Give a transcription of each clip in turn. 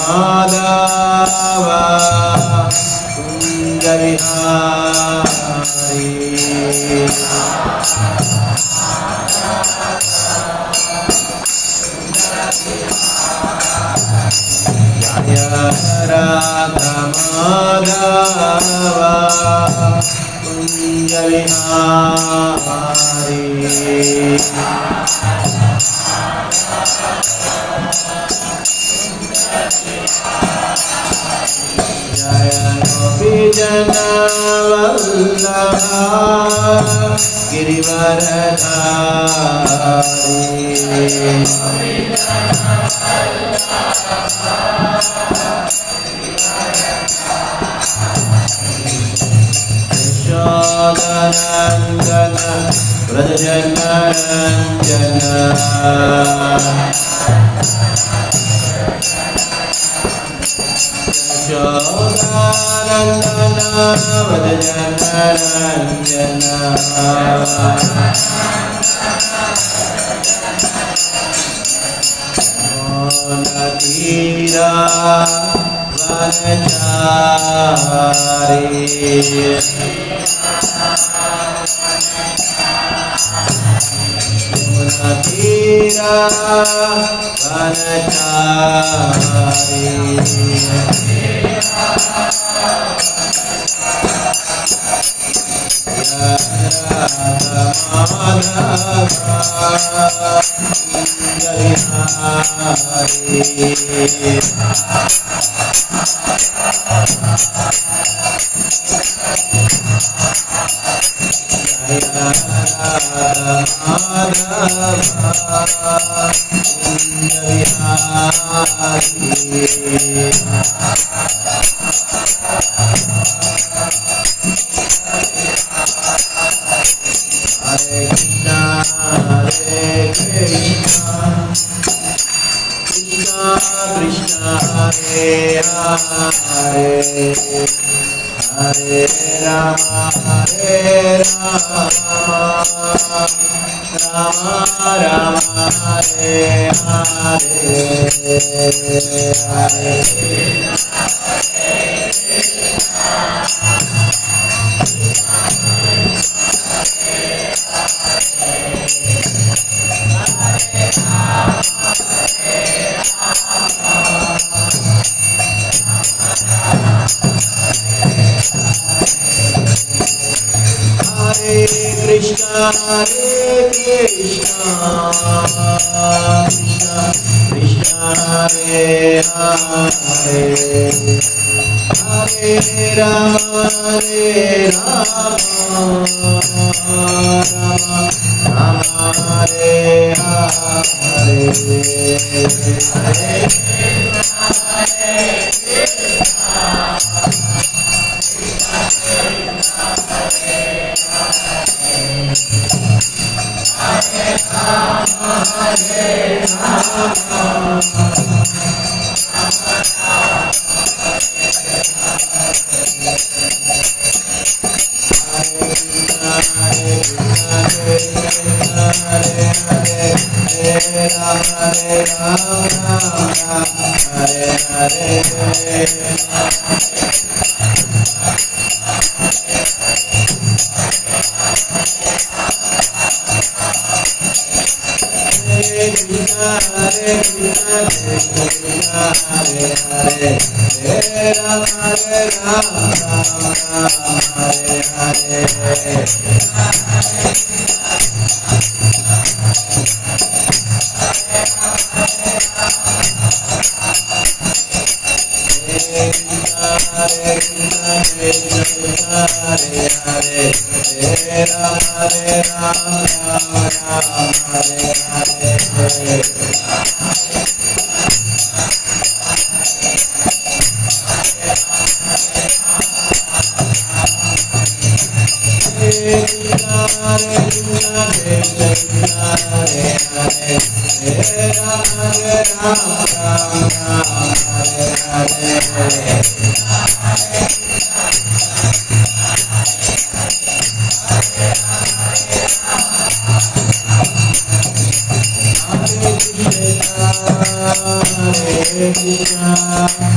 Madhava Kunja Vihari Jaya Radha Madhava Kunja Vihari Jaya Gopi Jana Vallabha Girivaradhari Yashodanandana Vrajanaranjana Yashodanandana Vrajanaranjana Natira Vanachari Natira Vanachari Hare Krishna, Krishna Krishna, Hare Hare, Hare Rama, Rama Rama, Hare Hare, Krishna, Krishna Krishna, Hare Hare, Hare Rama, Rama Hare Hare, Krishna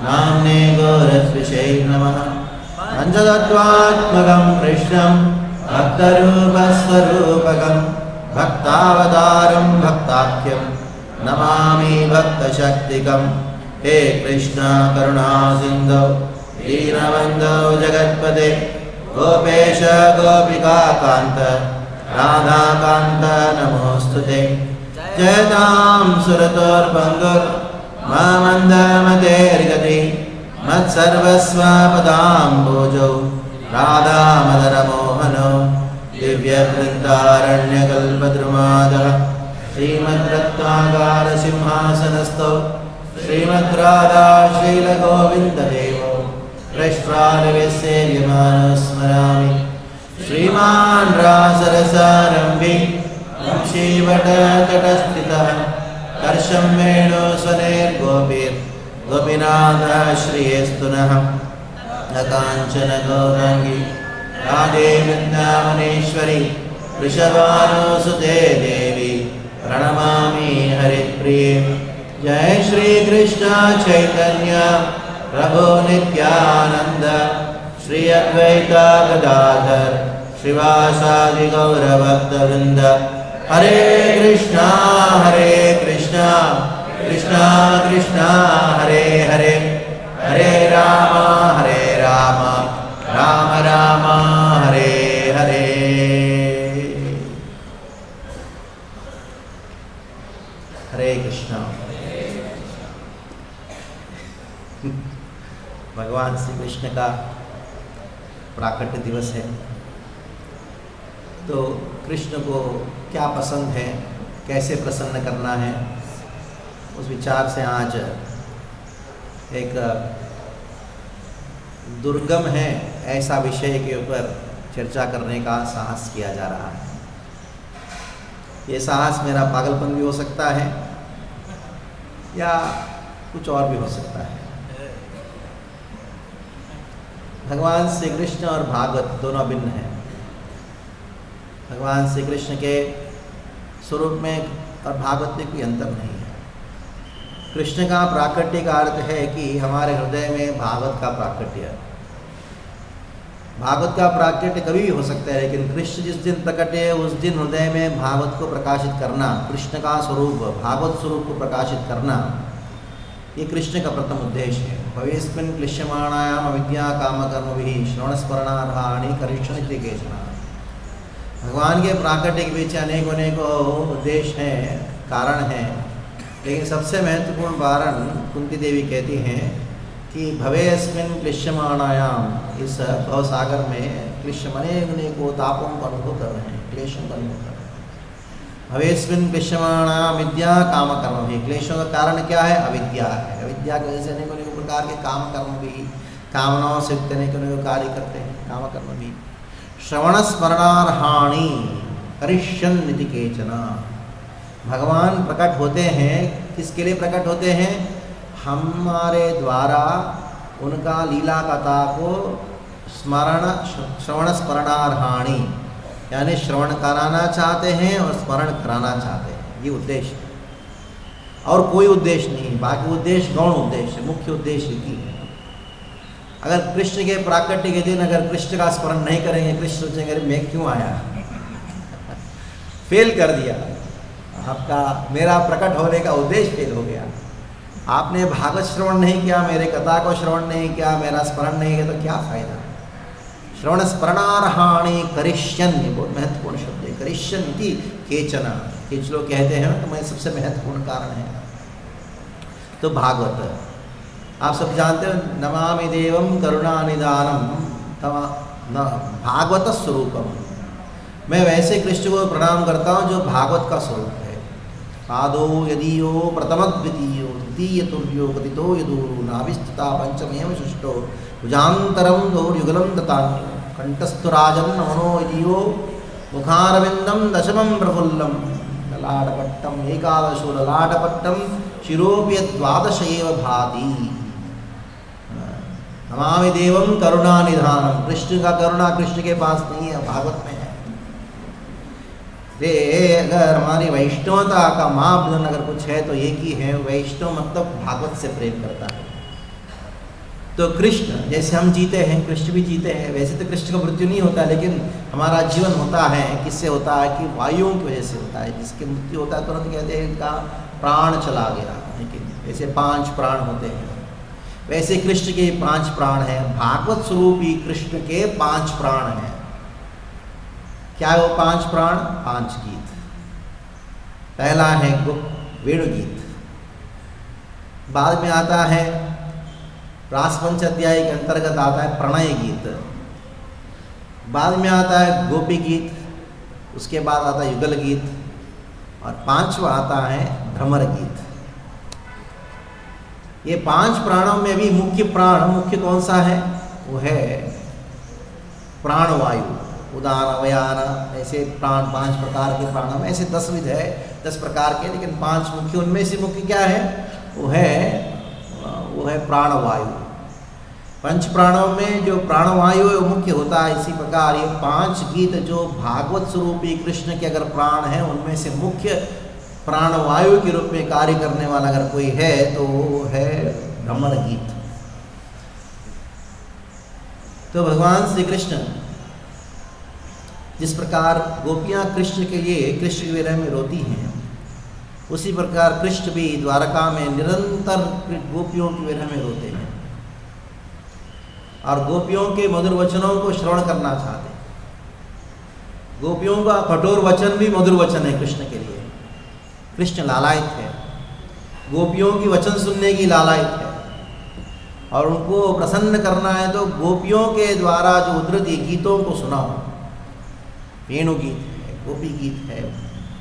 नाम्ने गौरस्विषे नमः पञ्चतत्त्वात्मकं कृष्णं भक्तरूपस्वरूपकं भक्तावतारं भक्ताख्यं नमामि भक्तशक्तिकं। हे कृष्ण करुणा सिन्धो दीनबन्धो जगत्पते गोपेश गोपिकान्त राधाकान्त नमोऽस्तुते। जयतां सुरतोर्बन्धुर्ममन्दमतेर्गति मत्सर्वस्वपदाम्बोजौ राधामदनमोहनो दिव्यवृन्दारण्यकल्पद्रुमादः श्रीमद्रत्नागारसिंहासनस्थौ श्रीमद्राधा श्रीलगोविन्ददेवो पृष्ठालवेसेव्यमानो स्मरामि। श्रीमान् रासरसारम्भि वंशीवटतटस्थितः कर्षं वेणुस्वनैर्गोपीर्गोपीनाथः श्रियेस्तु नः। न काञ्चन गौराङ्गी राधे वृन्दावनेश्वरी वृषभानुसुते देवी प्रणमामि हरिप्रिये। जय श्री कृष्ण चैतन्य प्रभु नित्यानंद श्री अद्वैत गदाधर श्रीवासादि गौरभक्तवृंद। हरे कृष्णा कृष्णा कृष्णा हरे हरे, हरे राम राम राम हरे हरे। हरे कृष्णा। भगवान श्री कृष्ण का प्राकट्य दिवस है, तो कृष्ण को क्या पसंद है, कैसे प्रसन्न करना है, उस विचार से आज एक दुर्गम है ऐसा विषय के ऊपर चर्चा करने का साहस किया जा रहा है। ये साहस मेरा पागलपन भी हो सकता है या कुछ और भी हो सकता है। भगवान श्री कृष्ण और भागवत दोनों भिन्न हैं। भगवान श्री कृष्ण के स्वरूप में और भागवत में कोई अंतर नहीं है। कृष्ण का प्राकट्य का अर्थ है कि हमारे हृदय में भागवत का प्राकट्य। भागवत का प्राकट्य कभी भी हो सकता है, लेकिन कृष्ण जिस दिन प्रकट है उस दिन हृदय में भागवत को प्रकाशित करना, कृष्ण का स्वरूप भागवत स्वरूप को प्रकाशित करना, ये कृष्ण का प्रथम उद्देश्य है। भवेस्मिन् क्लिश्यमाणायाम अविद्या कामकर्मभिः श्रवणस्मरणार्हाणि करिष्यन्ति केचन। भगवान के प्राकट्य के पीछे अनेकों उद्देश्य हैं, कारण हैं, लेकिन सबसे महत्वपूर्ण कारण कुंती देवी कहती हैं कि भवेस्मिन् क्लिश्यमाणायाम, इस भवसागर में क्लिश्य अनेकों तापों का अनुभव कर रहे हैं, क्लेशों का अनुभव कर रहे हैं। भवेस्मिन् क्लिश्यमाणायाम विद्या काम कर्म भी, क्लेशों का कारण क्या है? अविद्या है। अविद्या की वजह से अनेकों प्रकार के काम कर्म भी, कामनाओं से अनेकों कार्य करते हैं, काम कर्म भी। श्रवण स्मरणार्हाणि करिष्यन्ति केचन। भगवान प्रकट होते हैं, किसके लिए प्रकट होते हैं? हमारे द्वारा उनका लीला कथा को श्रवण स्मरणार्हाणि, यानी श्रवण कराना चाहते हैं और स्मरण कराना चाहते हैं, ये उद्देश्य है। और कोई उद्देश्य नहीं, बाकी उद्देश्य गौण उद्देश्य, मुख्य उद्देश्य की है। अगर कृष्ण के प्राकट्य के दिन अगर कृष्ण का स्मरण नहीं करेंगे, कृष्ण सोचेंगे मैं क्यों आया, फेल कर दिया आपका, मेरा प्रकट होने का उद्देश्य फेल हो गया। आपने भागवत श्रवण नहीं किया, मेरे कथा को श्रवण नहीं किया, मेरा स्मरण नहीं किया, तो क्या फायदा। श्रवण स्मरणार्हाणि करिष्यन्, ये बहुत महत्वपूर्ण शब्द है। करिष्यन् इति केचन, कुछ लोग कहते हैं तो मैं सबसे महत्वपूर्ण कारण है। तो भागवत आप सब जानते हो, नमामि देवं करुणानिधानम भागवत स्वरूपम। मैं वैसे कृष्ण को प्रणाम करता हूँ जो भागवत का स्वरूप है। आदो यदीयो प्रथम द्वितीयो तृतीय तुर्यो कथितो यदूरु नाभिस्थिता पंचमेव षष्ठो भुजान्तरं दौर्युगलं दतान्यो कंठस्थु राजन् नमनो यदीयो मुखारविन्दं दशमं प्रफुल्लं ललाटपट्टम् एकादशो ललाटपट्टं शिरोऽपि द्वादश एव भाति। नमामि देवं करुणानिधानम, कृष्ण का करुणा कृष्ण के पास नहीं है, भागवत में है। अगर हमारी वैष्णवता का मापदंड अगर कुछ है तो एक ही है, वैष्णव मतलब भागवत से प्रेम करता है। तो कृष्ण जैसे हम जीते हैं, कृष्ण भी जीते हैं। वैसे तो कृष्ण का मृत्यु नहीं होता, लेकिन हमारा जीवन होता है किससे होता है कि वायुओं की वजह से होता है। जिसकी मृत्यु होता है तुरंत कहते हैं इनका प्राण चला गया। लेकिन ऐसे 5 प्राण होते हैं, वैसे कृष्ण के 5 प्राण हैं। भागवत स्वरूपी कृष्ण के 5 प्राण हैं। क्या है वो 5 प्राण? 5 गीत। पहला है वेणु गीत, बाद में आता है रासपंच अध्याय के अंतर्गत आता है प्रणय गीत, बाद में आता है गोपी गीत, उसके बाद आता है युगल गीत, और 5वां आता है भ्रमर गीत। ये 5 प्राणों में भी मुख्य प्राण, मुख्य कौन सा है? वो है प्राणवायु, उदार, अवयार, ऐसे प्राण 5 प्रकार के प्राणों में, ऐसे 10 विध है, 10 प्रकार के, लेकिन 5 मुख्य। उनमें से मुख्य क्या है? वो है प्राणवायु। 5 प्राणों में जो प्राणवायु है वो मुख्य होता है। इसी प्रकार ये 5 गीत जो भागवत स्वरूपी कृष्ण के अगर प्राण हैं, उनमें से मुख्य प्राणवायु के रूप में कार्य करने वाला अगर कोई है तो वो है भ्रमर गीत। तो भगवान श्री कृष्ण जिस प्रकार गोपियां कृष्ण के लिए कृष्ण के विरह में रोती हैं, उसी प्रकार कृष्ण भी द्वारका में निरंतर गोपियों के विरह में रोते हैं और गोपियों के मधुर वचनों को श्रवण करना चाहते हैं। गोपियों का कठोर वचन भी मधुर वचन है कृष्ण के लिए। कृष्ण लालायित है, गोपियों की वचन सुनने की लालायित है, और उनको प्रसन्न करना है तो गोपियों के द्वारा जो उद्धृत गीतों को सुनाओ। वेणु गीत है, गोपी गीत है,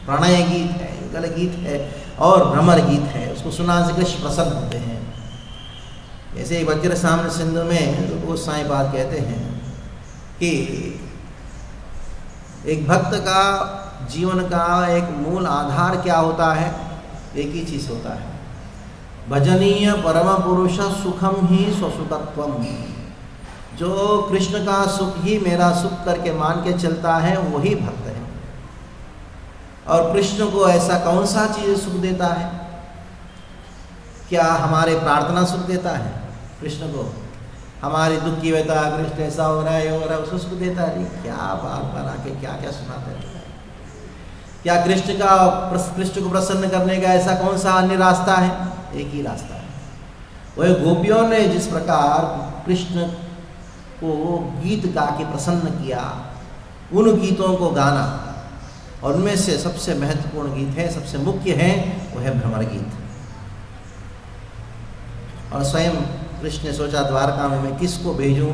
प्रणय गीत है, युगल गीत है और भ्रमर गीत है, उसको सुनाने से कृष्ण प्रसन्न होते हैं। जैसे वज्र साम्य सिंधु में गोसाई बात कहते हैं कि एक भक्त का जीवन का एक मूल आधार क्या होता है? एक ही चीज़ होता है, भजनीय परम पुरुष सुखम ही स्वसुखत्वम। जो कृष्ण का सुख ही मेरा सुख करके मान के चलता है वही भक्त है। और कृष्ण को ऐसा कौन सा चीज़ सुख देता है? क्या हमारे प्रार्थना सुख देता है कृष्ण को? हमारी दुख की व्यथा, कृष्ण ऐसा हो रहा है, ये हो रहा है, उसको सुख देता है? क्या बार बार आके क्या क्या सुनाते रहता है? क्या कृष्ण को प्रसन्न करने का ऐसा कौन सा अन्य रास्ता है? एक ही रास्ता है। वह गोपियों ने जिस प्रकार कृष्ण को गीत गा के प्रसन्न किया, उन गीतों को गाना, और उनमें से सबसे महत्वपूर्ण गीत है, सबसे मुख्य है, वो है भ्रमर गीत। और स्वयं कृष्ण ने सोचा द्वारका में मैं किसको भेजूं?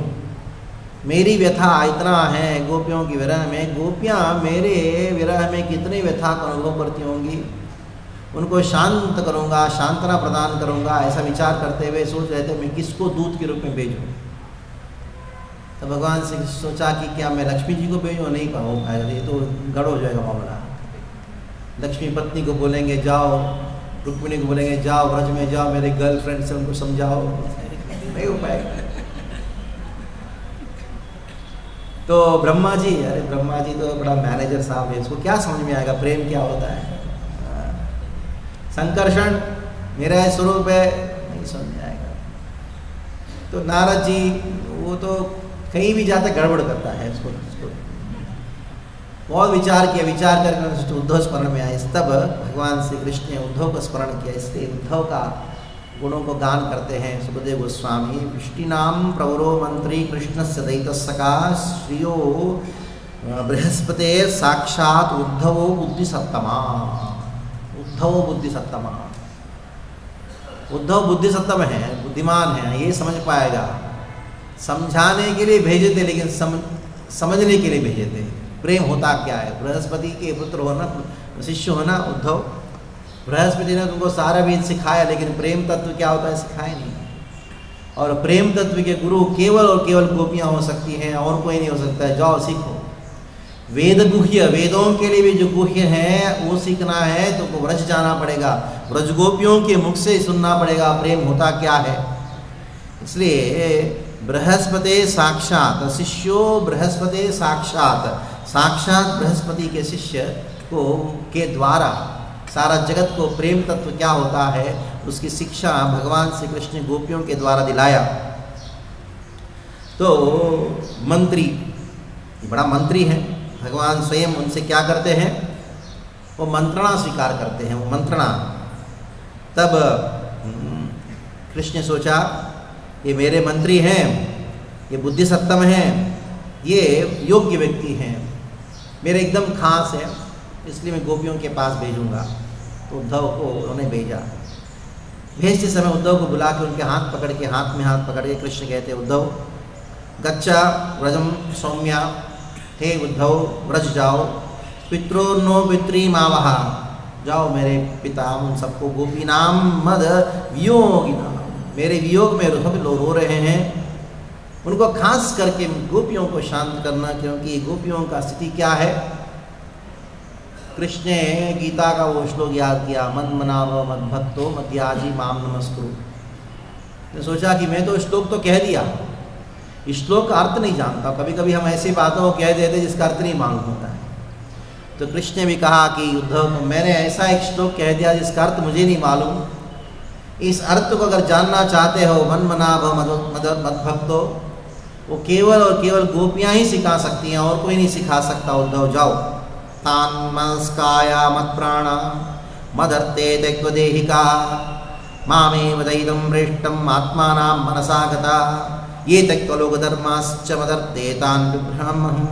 मेरी व्यथा इतना है गोपियों की विरह में, गोपियां मेरे विरह में कितनी व्यथा का अनुभव करती होंगी, उनको शांत करूंगा, सांत्वना प्रदान करूंगा, ऐसा विचार करते हुए सोच रहे थे मैं किसको दूत के रूप में भेजूं। तो भगवान से सोचा कि क्या मैं लक्ष्मी जी को भेजूं? नहीं हो पाएगा, ये तो गड़ हो जाएगा मामला। लक्ष्मी पत्नी को बोलेंगे जाओ, रुक्मिणी को बोलेंगे जाओ व्रज में जाओ, मेरे गर्लफ्रेंड से उनको समझाओ, नहीं हो पाएगा। तो ब्रह्मा जी, अरे ब्रह्मा जी तो बड़ा मैनेजर साहब है, इसको क्या समझ में आएगा प्रेम क्या होता है? संकर्षण मेरा स्वरूप है, नहीं समझ में आएगा। तो नारद जी वो तो कहीं भी जाता गड़बड़ करता है, उसको बहुत विचार किया, विचार करके उद्धव स्मरण में आए। तब भगवान श्री कृष्ण ने उद्धव को स्मरण किया, इसलिए उद्धव का गुणों को गान करते हैं सुखदेव गोस्वामी। वृष्टिनाम प्रवरो मंत्री कृष्णस्य दैतस्सखा श्रियो बृहस्पते साक्षात उद्धवो बुद्धिसत्तमा। उद्धव बुद्धिसत्तमा, उद्धव बुद्धिसत्तम है, बुद्धिमान है, ये समझ पाएगा। समझाने के लिए भेजे थे, लेकिन समझने के लिए भेजे थे। प्रेम होता क्या है? बृहस्पति के पुत्र होना, शिष्य होना उद्धव। बृहस्पति ने तुमको सारा वेद सिखाया, लेकिन प्रेम तत्व क्या होता है सिखाया नहीं। और प्रेम तत्व के गुरु केवल और केवल गोपियाँ हो सकती हैं, और कोई नहीं हो सकता है। जाओ सीखो। वेद गुह्य, वेदों के लिए भी जो गुह्य है वो सीखना है तो व्रज जाना पड़ेगा, व्रज गोपियों के मुख से सुनना पड़ेगा प्रेम होता क्या है। इसलिए बृहस्पति साक्षात शिष्यो, बृहस्पति साक्षात, साक्षात बृहस्पति के शिष्य को के द्वारा सारा जगत को प्रेम तत्व क्या होता है उसकी शिक्षा भगवान श्री कृष्ण गोपियों के द्वारा दिलाया। तो मंत्री, बड़ा मंत्री है, भगवान स्वयं उनसे क्या करते हैं, वो मंत्रणा स्वीकार करते हैं, वो मंत्रणा। तब कृष्ण ने सोचा ये मेरे मंत्री हैं, ये बुद्धिसत्तम हैं, ये योग्य व्यक्ति हैं, मेरे एकदम खास है, इसलिए मैं गोपियों के पास भेजूंगा। तो उद्धव को उन्होंने भेजा। भेजते समय उद्धव को बुला के उनके हाथ पकड़ के, हाथ में हाथ पकड़ के कृष्ण कहते हैं, उद्धव गच्चा व्रजम सौम्या, हे उद्धव व्रज जाओ, पित्रो नो पितरी मावहा, जाओ मेरे पिता उन सबको, गोपी नाम मद वियोगिना, मेरे वियोग में सब लोग रो रहे हैं, उनको खास करके गोपियों को शांत करना, क्योंकि गोपियों का स्थिति क्या है। कृष्ण ने गीता का वो श्लोक याद किया, मन मनाव मद भक्तो मध्याजी माम नमस्कुरु। ने सोचा कि मैं तो श्लोक तो कह दिया, श्लोक का अर्थ नहीं जानता। कभी कभी हम ऐसी बातों को कह देते जिसका अर्थ नहीं मालूम होता है। तो कृष्ण ने भी कहा कि उद्धव मैंने ऐसा एक श्लोक कह दिया जिसका अर्थ मुझे नहीं मालूम, इस अर्थ को अगर जानना चाहते हो, मन मनाव मद भक्तो, वो केवल और केवल गोपियाँ ही सिखा सकती हैं, और कोई नहीं सिखा सकता। उद्धव जाओ, तान्मस्काया मत प्राणा मदर्ते त्यक्वदेहिका मामेव दैदं प्रेष्टम् आत्मानां मनसा गता ये त्यक्त्वलोकधर्माश्च मदर्ते तान् बिभ्रमहम्।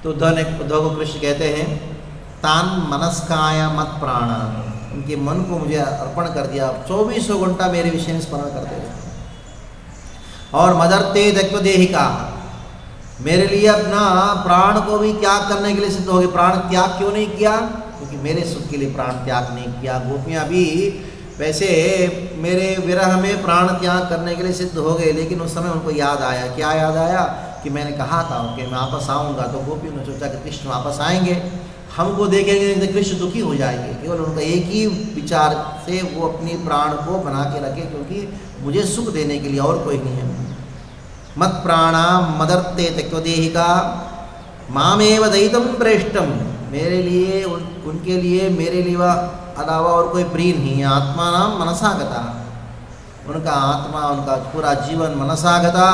तो उद्धव को कृष्ण कहते हैं, तान मनस्काया मत प्राणा, उनके मन को मुझे अर्पण कर दिया, 24 घंटा मेरे विषय में स्मरण करते रहते। और मदर्ते त्यक्त्वदेहिका, मेरे लिए अपना प्राण को भी त्याग करने के लिए सिद्ध हो गए। प्राण त्याग क्यों नहीं किया? क्योंकि मेरे सुख के लिए प्राण त्याग नहीं किया। गोपियाँ भी वैसे मेरे विरह में प्राण त्याग करने के लिए सिद्ध हो गए, लेकिन उस समय उनको याद आया। क्या याद आया? कि मैंने कहा था कि मैं वापस आऊँगा। तो गोपियों ने सोचा कि कृष्ण वापस आएंगे, हमको देखेंगे तो कृष्ण दुखी हो जाएंगे। केवल उनका एक ही विचार से वो अपनी प्राण को बना के रखे, क्योंकि मुझे सुख देने के लिए और कोई नहीं है। मत प्राणा मदर्ते त्यक्त्वदेहिका मामेव दैतं प्रेष्टम, मेरे लिए उनके लिए मेरे लिए अलावा और कोई प्रिय नहीं है। आत्मा नाम मनसा गता, उनका आत्मा, उनका पूरा जीवन मनसा गता,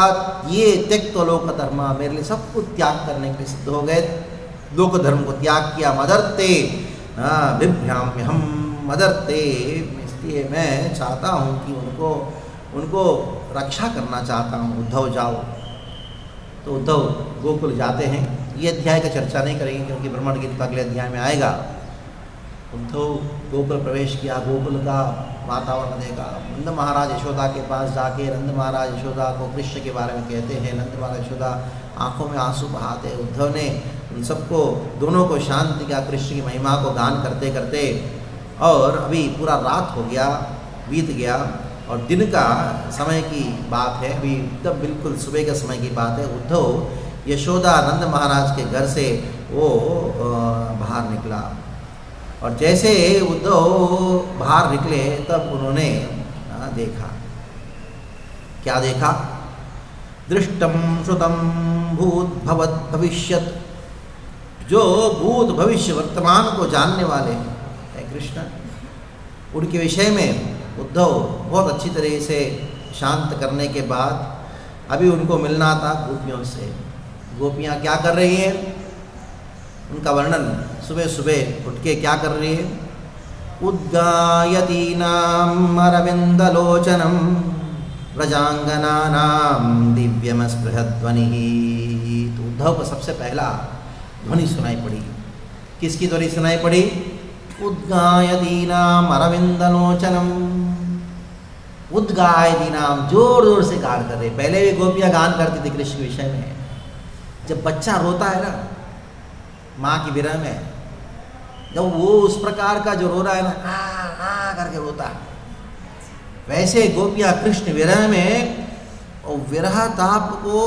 ये त्यक्त लोक धर्म, मेरे लिए सब कुछ त्याग करने के लिए सिद्ध हो गए, लोक धर्म को त्याग किया। मदर्ते बिभ्याम्य हम मदर्ते, इसलिए मैं चाहता हूँ कि उनको रक्षा करना चाहता हूँ। उद्धव जाओ। तो उद्धव गोकुल जाते हैं। ये अध्याय का चर्चा नहीं करेंगे क्योंकि ब्रह्मण गीत का अगले अध्याय में आएगा। उद्धव गोकुल प्रवेश किया, गोकुल का वातावरण देखा। नंद महाराज यशोदा के पास जाके नंद महाराज यशोदा को कृष्ण के बारे में कहते हैं। नंद महाराज यशोदा आंखों में आंसू बहाते। उद्धव ने उन सबको, दोनों को शांत किया कृष्ण की महिमा को गान करते करते। और अभी पूरा रात हो गया, बीत गया, और दिन का समय की बात है, अभी तब बिल्कुल सुबह के समय की बात है। उद्धव यशोदा नंद महाराज के घर से वो बाहर निकला, और जैसे उद्धव बाहर निकले तब उन्होंने देखा। क्या देखा? दृष्टम श्रुतम भूत भवत भविष्यत, जो भूत भविष्य वर्तमान को जानने वाले हैं कृष्ण, उनके विषय में उद्धव बहुत अच्छी तरह से शांत करने के बाद अभी उनको मिलना था गोपियों से। गोपियाँ क्या कर रही हैं, उनका वर्णन। सुबह सुबह उठ के क्या कर रही है? उद्गायतीनाम अरविंदलोचनम व्रजांगनानाम दिव्यमस्पृहध्वनि। तो उद्धव को सबसे पहला ध्वनि सुनाई पड़ी। किसकी ध्वनि सुनाई पड़ी? उद्गायतीनाम अरविंदलोचनम। उद्गायतीनाम, जोर जोर से गान कर रहे। पहले भी गोपियाँ गान करती थी कृष्ण के विषय में। जब बच्चा रोता है ना माँ की विरह में, जब वो उस प्रकार का जो रो रहा है ना, आ करके रोता है, वैसे गोपियाँ कृष्ण विरह में, और विरह ताप को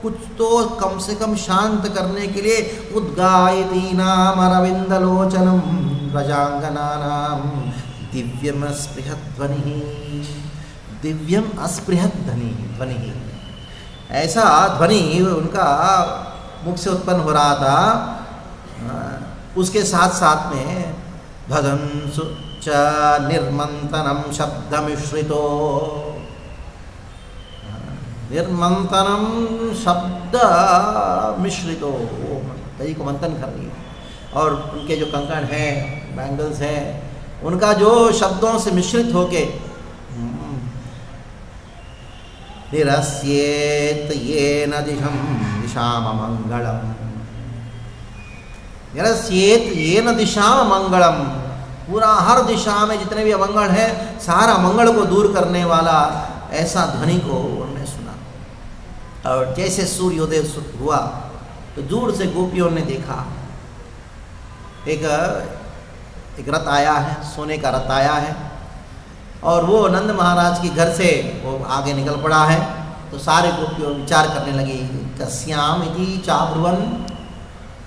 कुछ तो कम से कम शांत करने के लिए उद्गायतीनाम अरविंदलोचनम व्रजांगनानाम दिव्यम अस्पृहध्वनि। दिव्यम अस्पृहध्वनि, ऐसा ध्वनि उनका मुख से उत्पन्न हो रहा था। उसके साथ साथ में भगंसु च निर्मंतनम शब्द मिश्रितो, निर्मंथनम शब्द मिश्रितो, दही को मंथन कर रही है और उनके जो कंकण हैं, बैंगल्स हैं, उनका जो शब्दों से मिश्रित होके निरस्येत येन दिशाम मंगलम, निरस्येत येन दिशाम मंगलम, पूरा हर दिशा में जितने भी अमंगल है सारा मंगल को दूर करने वाला ऐसा ध्वनि को उन्होंने सुना। और जैसे सूर्योदय हुआ तो दूर से गोपियों ने देखा एक रथ आया है, सोने का रथ आया है और वो नंद महाराज के घर से वो आगे निकल पड़ा है। तो सारे गोपियों विचार करने लगे कस्याम इति चाब्रुवन,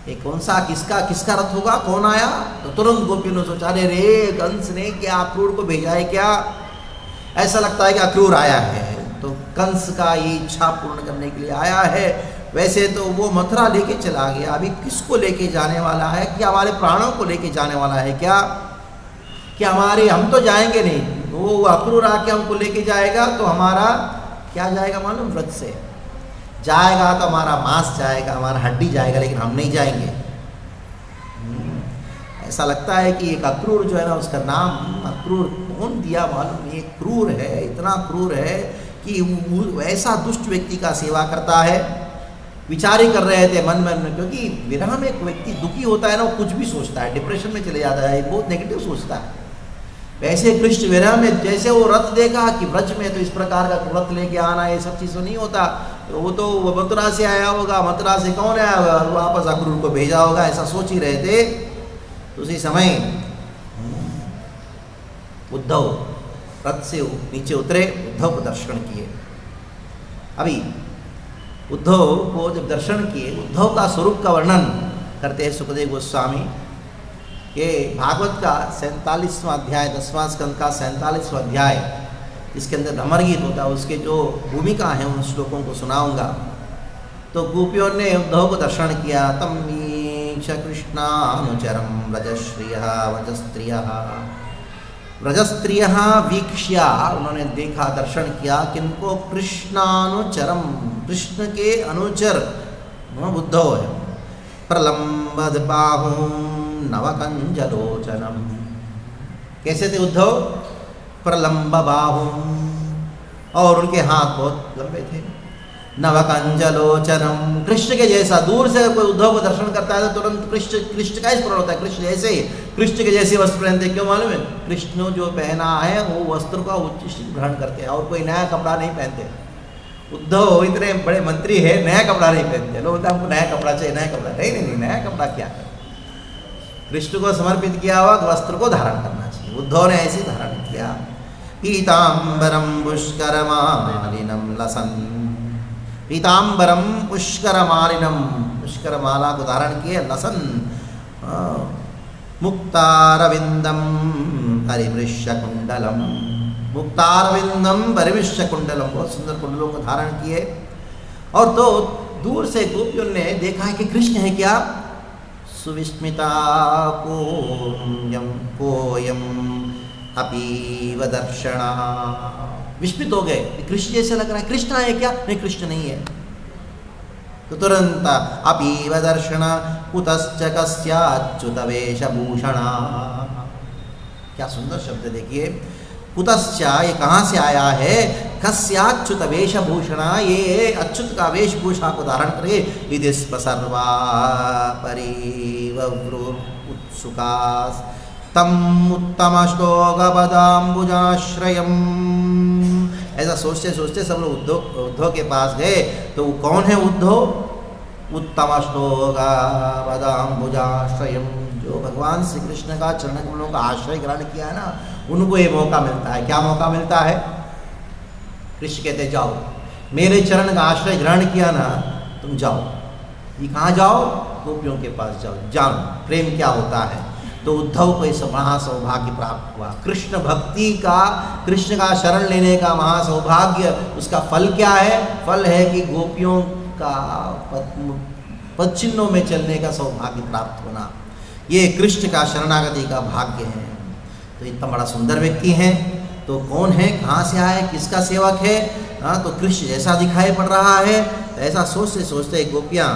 ये कौन सा किसका रथ होगा, कौन आया। तो तुरंत गोपियों ने सोचा अरे रे कंस ने क्या अक्रूर को भेजा है क्या, ऐसा लगता है कि अक्रूर आया है तो कंस का ये इच्छा पूर्ण करने के लिए आया है। वैसे तो वो मथुरा लेके चला गया, अभी किसको लेके जाने वाला है, क्या हमारे प्राणों को लेके जाने वाला है क्या, कि हमारे हम तो जाएंगे नहीं, वो अक्रूर आके हमको लेके जाएगा तो हमारा क्या जाएगा मालूम, व्रत से जाएगा तो हमारा मांस जाएगा, हमारा हड्डी जाएगा, लेकिन हम नहीं जाएंगे। ऐसा लगता है कि एक अक्रूर जो है ना, उसका नाम अक्रूर कौन दिया मालूम, ये क्रूर है, इतना क्रूर है कि ऐसा दुष्ट व्यक्ति का सेवा करता है। विचार ही कर रहे थे मन में, क्योंकि विरह में एक व्यक्ति दुखी होता है ना, वो कुछ भी सोचता है, डिप्रेशन में चले जाता है, बहुत नेगेटिव सोचता है। वैसे कृष्ण विरह में जैसे वो रथ देखा कि व्रज में तो इस प्रकार का रथ लेके आना ये सब चीज़ तो नहीं होता, तो वो तो मथुरा से आया होगा, मथुरा से कौन आया होगा, वापस अक्रूर को भेजा होगा, ऐसा सोच ही रहे थे। तो उसी समय उद्धव रथ से नीचे उतरे, उद्धव को दर्शन किए। अभी उद्धव को जब दर्शन किए, उद्धव का स्वरूप का वर्णन करते हैं सुखदेव गोस्वामी। ये भागवत का 47वां अध्याय, 10वां स्कंद का 47वां अध्याय, इसके अंदर भ्रमर गीत होता है, उसके जो भूमिका है उन श्लोकों को सुनाऊंगा। तो गोपियों ने उद्धव को दर्शन किया। तम वीक्ष कृष्णानुचरम व्रजश्रियः वजस्त्रियः, व्रजस्त्रियः वीक्ष्या, उन्होंने देखा, दर्शन किया किनको, कृष्णानुचरम, कृष्ण के अनुचर उद्धव है। प्रलम्बद बाहुं नवकंजलोचनम, कैसे थे उद्धव, प्रलम्ब बाहुं, और उनके हाथ बहुत लंबे थे। नवकंजलोचनम, कृष्ण के जैसा, दूर से कोई उद्धव को दर्शन करता है तो तुरंत कृष्ण का ही स्मरण होता है, कृष्ण जैसे ही, कृष्ण के जैसे वस्त्र पहनते। क्यों मालूम है, कृष्ण जो पहना है वो वस्त्र का उचित ग्रहण करते हैं और कोई नया कपड़ा नहीं पहनते। उद्धव इतने बड़े मंत्री है, नया कपड़ा नहीं पहनते। लोग बोलते हमको नया कपड़ा चाहिए, नया कपड़ा नहीं, नया कपड़ा क्या है, कृष्ण को समर्पित किया हुआ वस्त्र को धारण करना चाहिए। उद्धव ने ऐसे धारण किया। पीताम्बरम पुष्करमालिनम लसन, पीताम्बरम पुष्करमालिनम, पुष्कर माला को धारण किए, लसन मुक्तारविंदम परिमृश्य कुंडलम, मुक्तारविंदम परिमृश्य कुंडलम, बहुत सुंदर कुंडलों को धारण किए। और तो दूर से गोपियों ने देखा है कि कृष्ण है क्या, सुविस्मिता कोयम अपीव दर्शना, विस्मित हो गए, कृष्ण जैसे लग रहा है, कृष्ण है क्या, नहीं कृष्ण नहीं है। तो तुरंत अपीव दर्शना कुतश्च कस्याच्युत वेशभूषणा, क्या सुंदर शब्द देखिए, कुतश्च ये कहाँ से आया है, कस्याच्युत वेशभूषणा, ये अच्युत का वेशभूषा को धारण करके, इति सर्वा परिवव्रुर उत्सुकास् तम उत्तम श्लोकपदाम्बुजाश्रयम्, ऐसा सोचते सोचते सब लोग उद्धव के पास गए। तो कौन है उद्धव, उत्तम श्लोकपदाम्बुजाश्रयम्, जो भगवान श्री कृष्ण का चरण कमलों का आश्रय ग्रहण किया है ना, उनको ये मौका मिलता है। क्या मौका मिलता है, कृष्ण कहते जाओ, मेरे चरण का आश्रय ग्रहण किया ना, तुम जाओ। ये कहाँ जाओ, गोपियों के पास जाओ, जानो प्रेम क्या होता है। तो उद्धव को इस महासौभाग्य प्राप्त हुआ, कृष्ण भक्ति का, कृष्ण का शरण लेने का महासौभाग्य। उसका फल क्या है, फल है कि गोपियों का पदचिन्हों में चलने का सौभाग्य प्राप्त होना, ये कृष्ण का शरणागति का भाग्य है। तो इतना बड़ा सुंदर व्यक्ति है। तो कौन है, कहाँ से आया है, किसका सेवक है, तो कृष्ण जैसा दिखाई पड़ रहा है। तो ऐसा सोचते सोचते गोपियाँ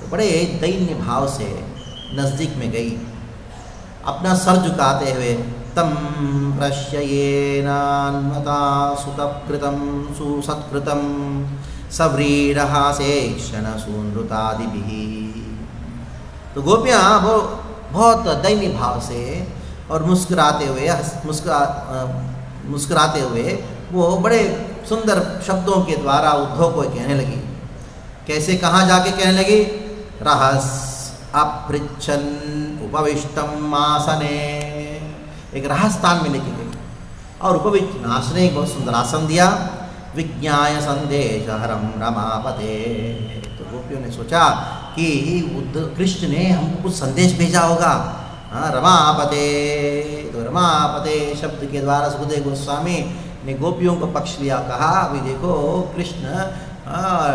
तो बड़े दैन्य भाव से नज़दीक में गई, अपना सर झुकाते हुए तम प्रश्ययेनान्मता सुतकृतं सुसत्कृतं सव्रीडहासे क्षणसूनृतादिभिः। तो गोपियाँ वो बहुत दैन्य भाव से और मुस्कुराते हुए वो बड़े सुंदर शब्दों के द्वारा उद्धव को कहने लगी। कैसे, कहाँ जाके कहने लगी? रहस अपृच्छन् उपविष्टम आसने, एक रहस्य स्थान में लेके गई और उपविष्ट आसने एक बहुत सुंदर आसन दिया। विज्ञाय संदेश हरम रमापते। तो गोपियों ने सोचा कि कृष्ण ने हमको कुछ संदेश भेजा होगा। रमापते, तो रमापते शब्द के द्वारा सुखदेव गोस्वामी ने गोपियों को पक्ष लिया, कहा अभी देखो कृष्ण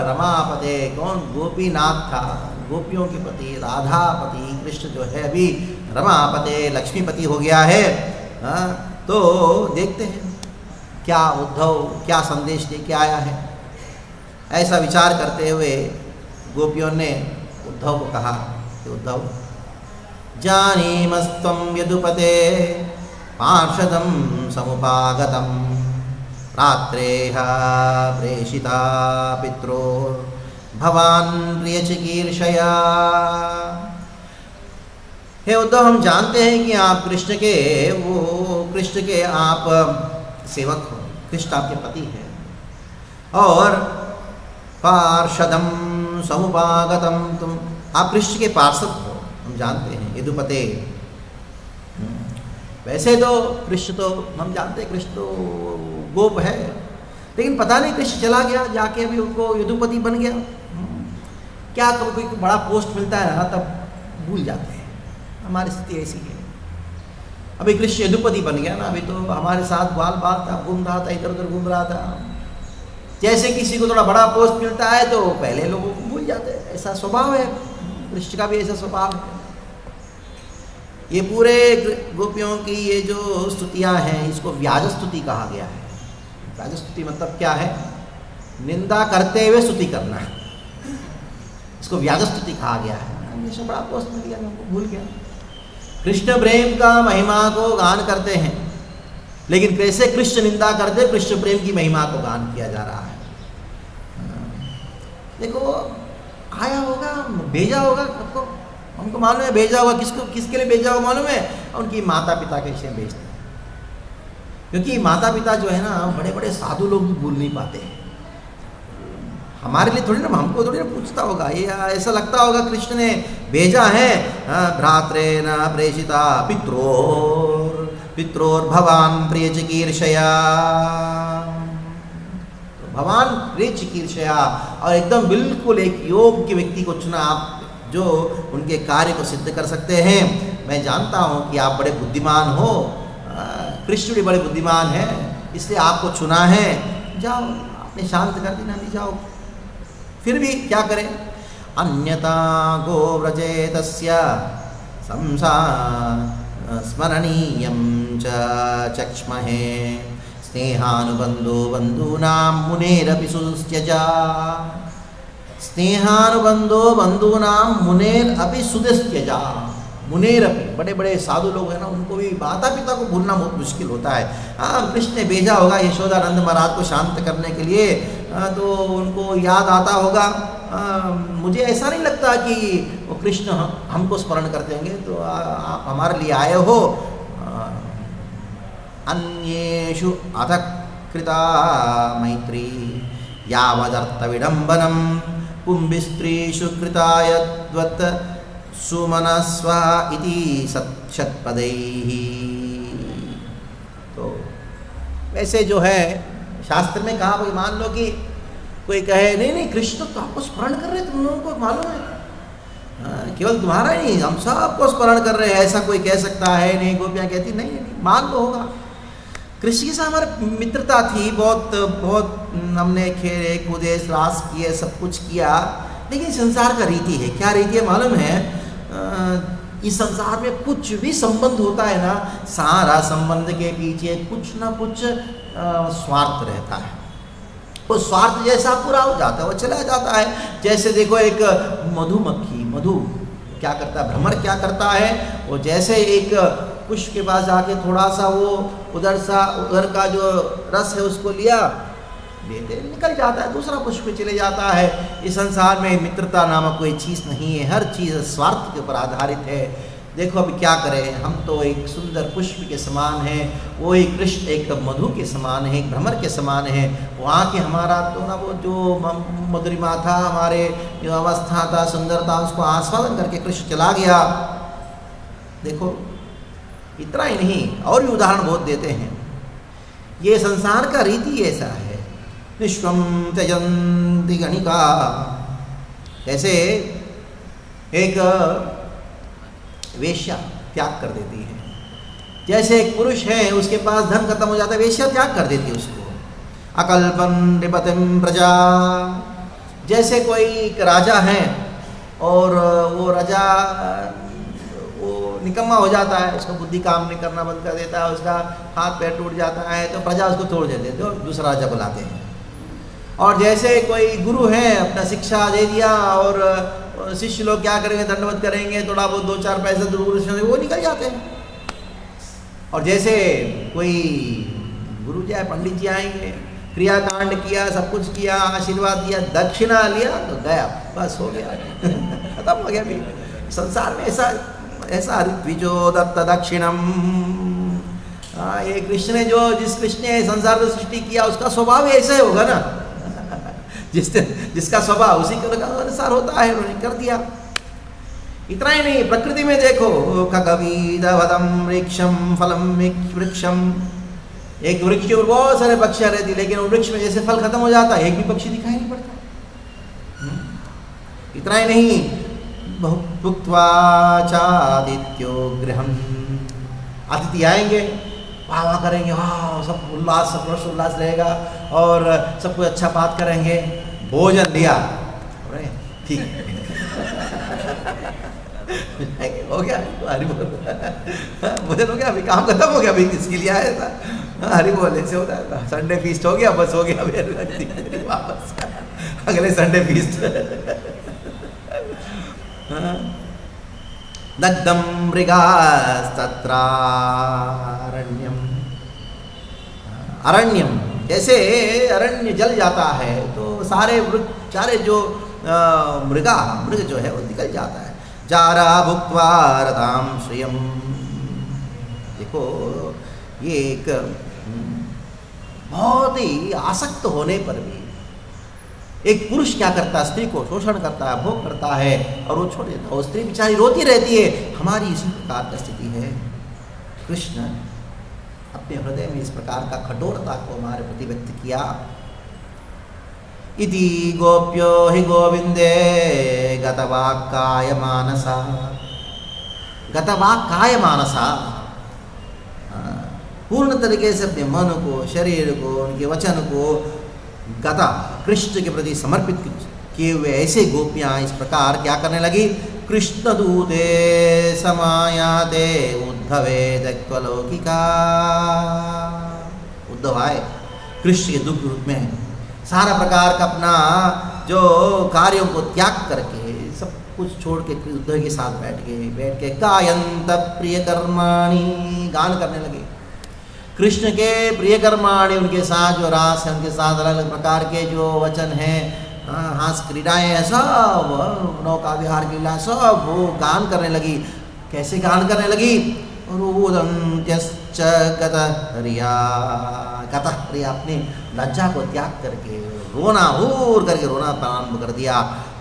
रमापते कौन, गोपीनाथ था, गोपियों के पति राधापति कृष्ण जो है अभी रमापते लक्ष्मीपति हो गया है। तो देखते हैं क्या उद्धव क्या संदेश लेके आया है। ऐसा विचार करते हुए गोपियों ने उद्धव को कहा कि उद्धव जानीमस्त्वं यदुपते पार्षदं समुपागतं रात्रेह प्रेषिता पित्रो भवान् प्रियचिकीर्षया। हे उद्धव, हम जानते हैं कि आप कृष्ण के आप सेवक हो, कृष्ण आपके पति है, और पार्षदं समुपागतं, तुम आप कृष्ण के पार्षद हो, हम जानते हैं। यदुपते, वैसे तो कृष्ण तो हम जानते हैं कृष्ण तो गोप है, लेकिन पता नहीं कृष्ण चला गया जाके अभी उनको यदुपति बन गया। क्या कभी कोई बड़ा पोस्ट मिलता है ना तब भूल जाते हैं, हमारी स्थिति ऐसी है। अभी कृष्ण यदुपति बन गया ना, अभी तो हमारे साथ बाल बाल था, घूम रहा था, इधर उधर घूम रहा था। जैसे किसी को थोड़ा बड़ा पोस्ट मिलता है तो पहले लोगों को भूल जाते हैं, ऐसा स्वभाव है, कृष्ण का भी ऐसा स्वभाव है। ये पूरे गोपियों की ये जो स्तुतियाँ हैं इसको व्याज स्तुति कहा गया है। व्याज स्तुति मतलब क्या है? निंदा करते हुए स्तुति करना, इसको व्याज स्तुति कहा गया है। जैसे बड़ा पोस्ट मिल गया, हमको भूल गया। कृष्ण प्रेम का महिमा को गान करते हैं, लेकिन कैसे कृष्ण निंदा करते, कृष्ण प्रेम की महिमा को गान किया जा रहा है। देखो आया होगा, भेजा होगा, हमको मालूम है भेजा होगा, किसके लिए भेजा होगा मालूम है? उनकी माता पिता के विषय भेजते हैं, क्योंकि माता पिता जो है ना बड़े बड़े साधु लोग भी भूल नहीं पाते हैं। हमारे लिए थोड़ी ना, हमको थोड़ी ना पूछता होगा, ये ऐसा लगता होगा कृष्ण ने भेजा है। भ्रात्रेण प्रेषिता पित्रोर भवान प्रिय चिकीर्षया, भगवान प्रिय चिकीर्षया, और एकदम बिल्कुल एक योग्य व्यक्ति को चुना आप जो उनके कार्य को सिद्ध कर सकते हैं। मैं जानता हूँ कि आप बड़े बुद्धिमान हो, कृष्ण भी बड़े बुद्धिमान है, इसलिए आपको चुना है। जाओ, आपने शांत कर दी ना, नहीं जाओ। फिर भी क्या करें? अन्यथा गो व्रजेतस्य संसार स्मरणीयं च चक्ष्महे स्नेहानुबन्धो बन्धूनां मुनेरपि सुत्यजा। स्नेहानुबंधो बंधूनां मुनेरपि सुत्यजा। मुनेरपि, बड़े बड़े साधु लोग हैं ना, उनको भी माता पिता को भूलना बहुत मुश्किल होता है। हाँ, कृष्ण ने भेजा होगा यशोदानंद महाराज को शांत करने के लिए, तो उनको याद आता होगा। मुझे ऐसा नहीं लगता कि वो कृष्ण हमको स्मरण करते होंगे, तो आप हमारे लिए आए हो। अन्येषु अथ कृता मैत्री यावदर्थ विडम्बनम कुंभिस्त्रीषु कृतायद्वत् सुमनस्वा इति शतपदैः। तो वैसे जो है शास्त्र में कहा, कोई मान लो कि कोई कहे नहीं नहीं कृष्ण तो आपको स्मरण कर रहे, तुम लोगों को मालूम है, केवल तुम्हारा ही नहीं हम सबको स्मरण कर रहे हैं, ऐसा कोई कह सकता है? नहीं। गोपियाँ कहती नहीं नहीं, मान लो होगा। कृष्ण के साथ हमारी मित्रता थी, बहुत बहुत हमने खेले कूदे रास किए, सब कुछ किया, लेकिन संसार का रीति है। क्या रीति है मालूम है? इस संसार में कुछ भी संबंध होता है ना, सारा संबंध के पीछे कुछ ना कुछ स्वार्थ रहता है। वो स्वार्थ जैसा पूरा हो जाता है, वो चला जाता है। जैसे देखो एक मधुमक्खी, मधु क्या करता है, भ्रमर क्या करता है, वो जैसे एक पुष्प के पास जाके थोड़ा सा वो उधर का जो रस है उसको लिया, लेते निकल जाता है, दूसरा पुष्प पे चले जाता है। इस संसार में मित्रता नामक कोई चीज़ नहीं है, हर चीज़ स्वार्थ के ऊपर आधारित है। देखो अभी क्या करें, हम तो एक सुंदर पुष्प के समान हैं, वो एक कृष्ण एक मधु के समान है, एक भ्रमर के समान है। वहाँ के हमारा तो ना वो जो मधुरिमा था, हमारे जो अवस्था था, सुंदरता, उसको आस्वादन करके कृष्ण चला गया। देखो इतना ही नहीं, और भी उदाहरण बहुत देते हैं। ये संसार का रीति ऐसा है, विश्वम त्यजन्ति गणिका। जैसे एक वेश्या त्याग कर देती है, जैसे एक पुरुष है उसके पास धन खत्म हो जाता है, वेश्या त्याग कर देती है उसको। अकल्पम नृपतिम प्रजा, जैसे कोई एक राजा है और वो राजा वो निकम्मा हो जाता है, उसका बुद्धि काम नहीं करना बंद कर देता है, उसका हाथ पैर टूट जाता है, तो प्रजा उसको छोड़ देते तो दूसरा राजा बुलाते हैं। और जैसे कोई गुरु है, अपना शिक्षा दे दिया और शिष्य लोग क्या करेंगे, दंडवत करेंगे, थोड़ा बहुत 2-4 पैसे गुरु से वो निकल जाते हैं। और जैसे कोई गुरु जी आए, पंडित जी आएंगे, क्रियाकांड किया, सब कुछ किया, आशीर्वाद दिया, दक्षिणा लिया तो गया, बस हो गया खत्म हो गया। भी संसार में ऐसा द्विजो दत्त दक्षिणम। ये कृष्ण ने जिस कृष्ण ने संसार को सृष्टि किया उसका स्वभाव ऐसा ही होगा ना, जिसका स्वभाव उसी के अनुसार होता है, उन्होंने कर दिया। इतना ही नहीं, प्रकृति में देखो, खगवीदवदम वृक्षम फलम वृक्षम, एक वृक्ष के ऊपर बहुत सारे पक्षियां रहती, लेकिन वो वृक्ष में जैसे फल खत्म हो जाता है, एक भी पक्षी दिखाई नहीं पड़ता। इतना ही नहीं, भुक्त्वा चादित्यो गृहम्, अतिथि आएंगे, वाह वाह करेंगे, वाह सब उल्लास, सब उल्लास रहेगा और सब कुछ अच्छा बात करेंगे। भोजन दिया, ठीक है हो गया, हरि बोल, भोजन हो गया, अभी काम खत्म हो गया, अभी इसके लिए आया था, हरि बोल। ऐसे होता है, संडे फीस्ट हो गया, बस हो गया, वापस अगले संडे फीस्ट। दग्धम मृगास्तत्रारण्यम, अरण्यम, जैसे अरण्य जल जाता है तो सारे जो मृग जो है वो निकल जाता है। जारा भुक्त्वा रताम श्रियम, देखो ये एक बहुत ही आसक्त होने पर भी एक पुरुष क्या करता है, स्त्री को शोषण करता है, भोग करता है और वो छोड़ देता है। वो स्त्री बेचारी रोती रहती है। हमारी इसी प्रकार की स्थिति है। कृष्ण अपने हृदय में इस प्रकार का कठोरता को हमारे प्रति व्यक्त किया। इति गोप्यो हि गोविंदे गतवाक्काय मानसा, गतवाक्काय मानसा, पूर्ण तरीके से अपने मन को, शरीर को, उनके वचन को गता कृष्ण के प्रति समर्पित किए हुए ऐसे गोपियां इस प्रकार क्या करने लगी। कृष्ण दूते समायाते उद्धवे दक्वलौकिका, उद्धव आए कृष्ण के दुख रूप में, सारा प्रकार का अपना जो कार्यों को त्याग करके सब कुछ छोड़ के उद्धव के साथ बैठ के गायन्त प्रिय कर्माणि, गान करने लगे कृष्ण के प्रिय कर्माणि, उनके साथ जो रास है, उनके साथ अलग अलग प्रकार के जो वचन हैं, हास क्रीडाएँ हैं, सब नौका विहार की लीला, सब वो गान करने लगी। कैसे गान करने लगी। रुदन्त्यश्च गतरिया, अपनी लज्जा को त्याग करके रोना, हूर करके रोना प्रारंभ कर दिया।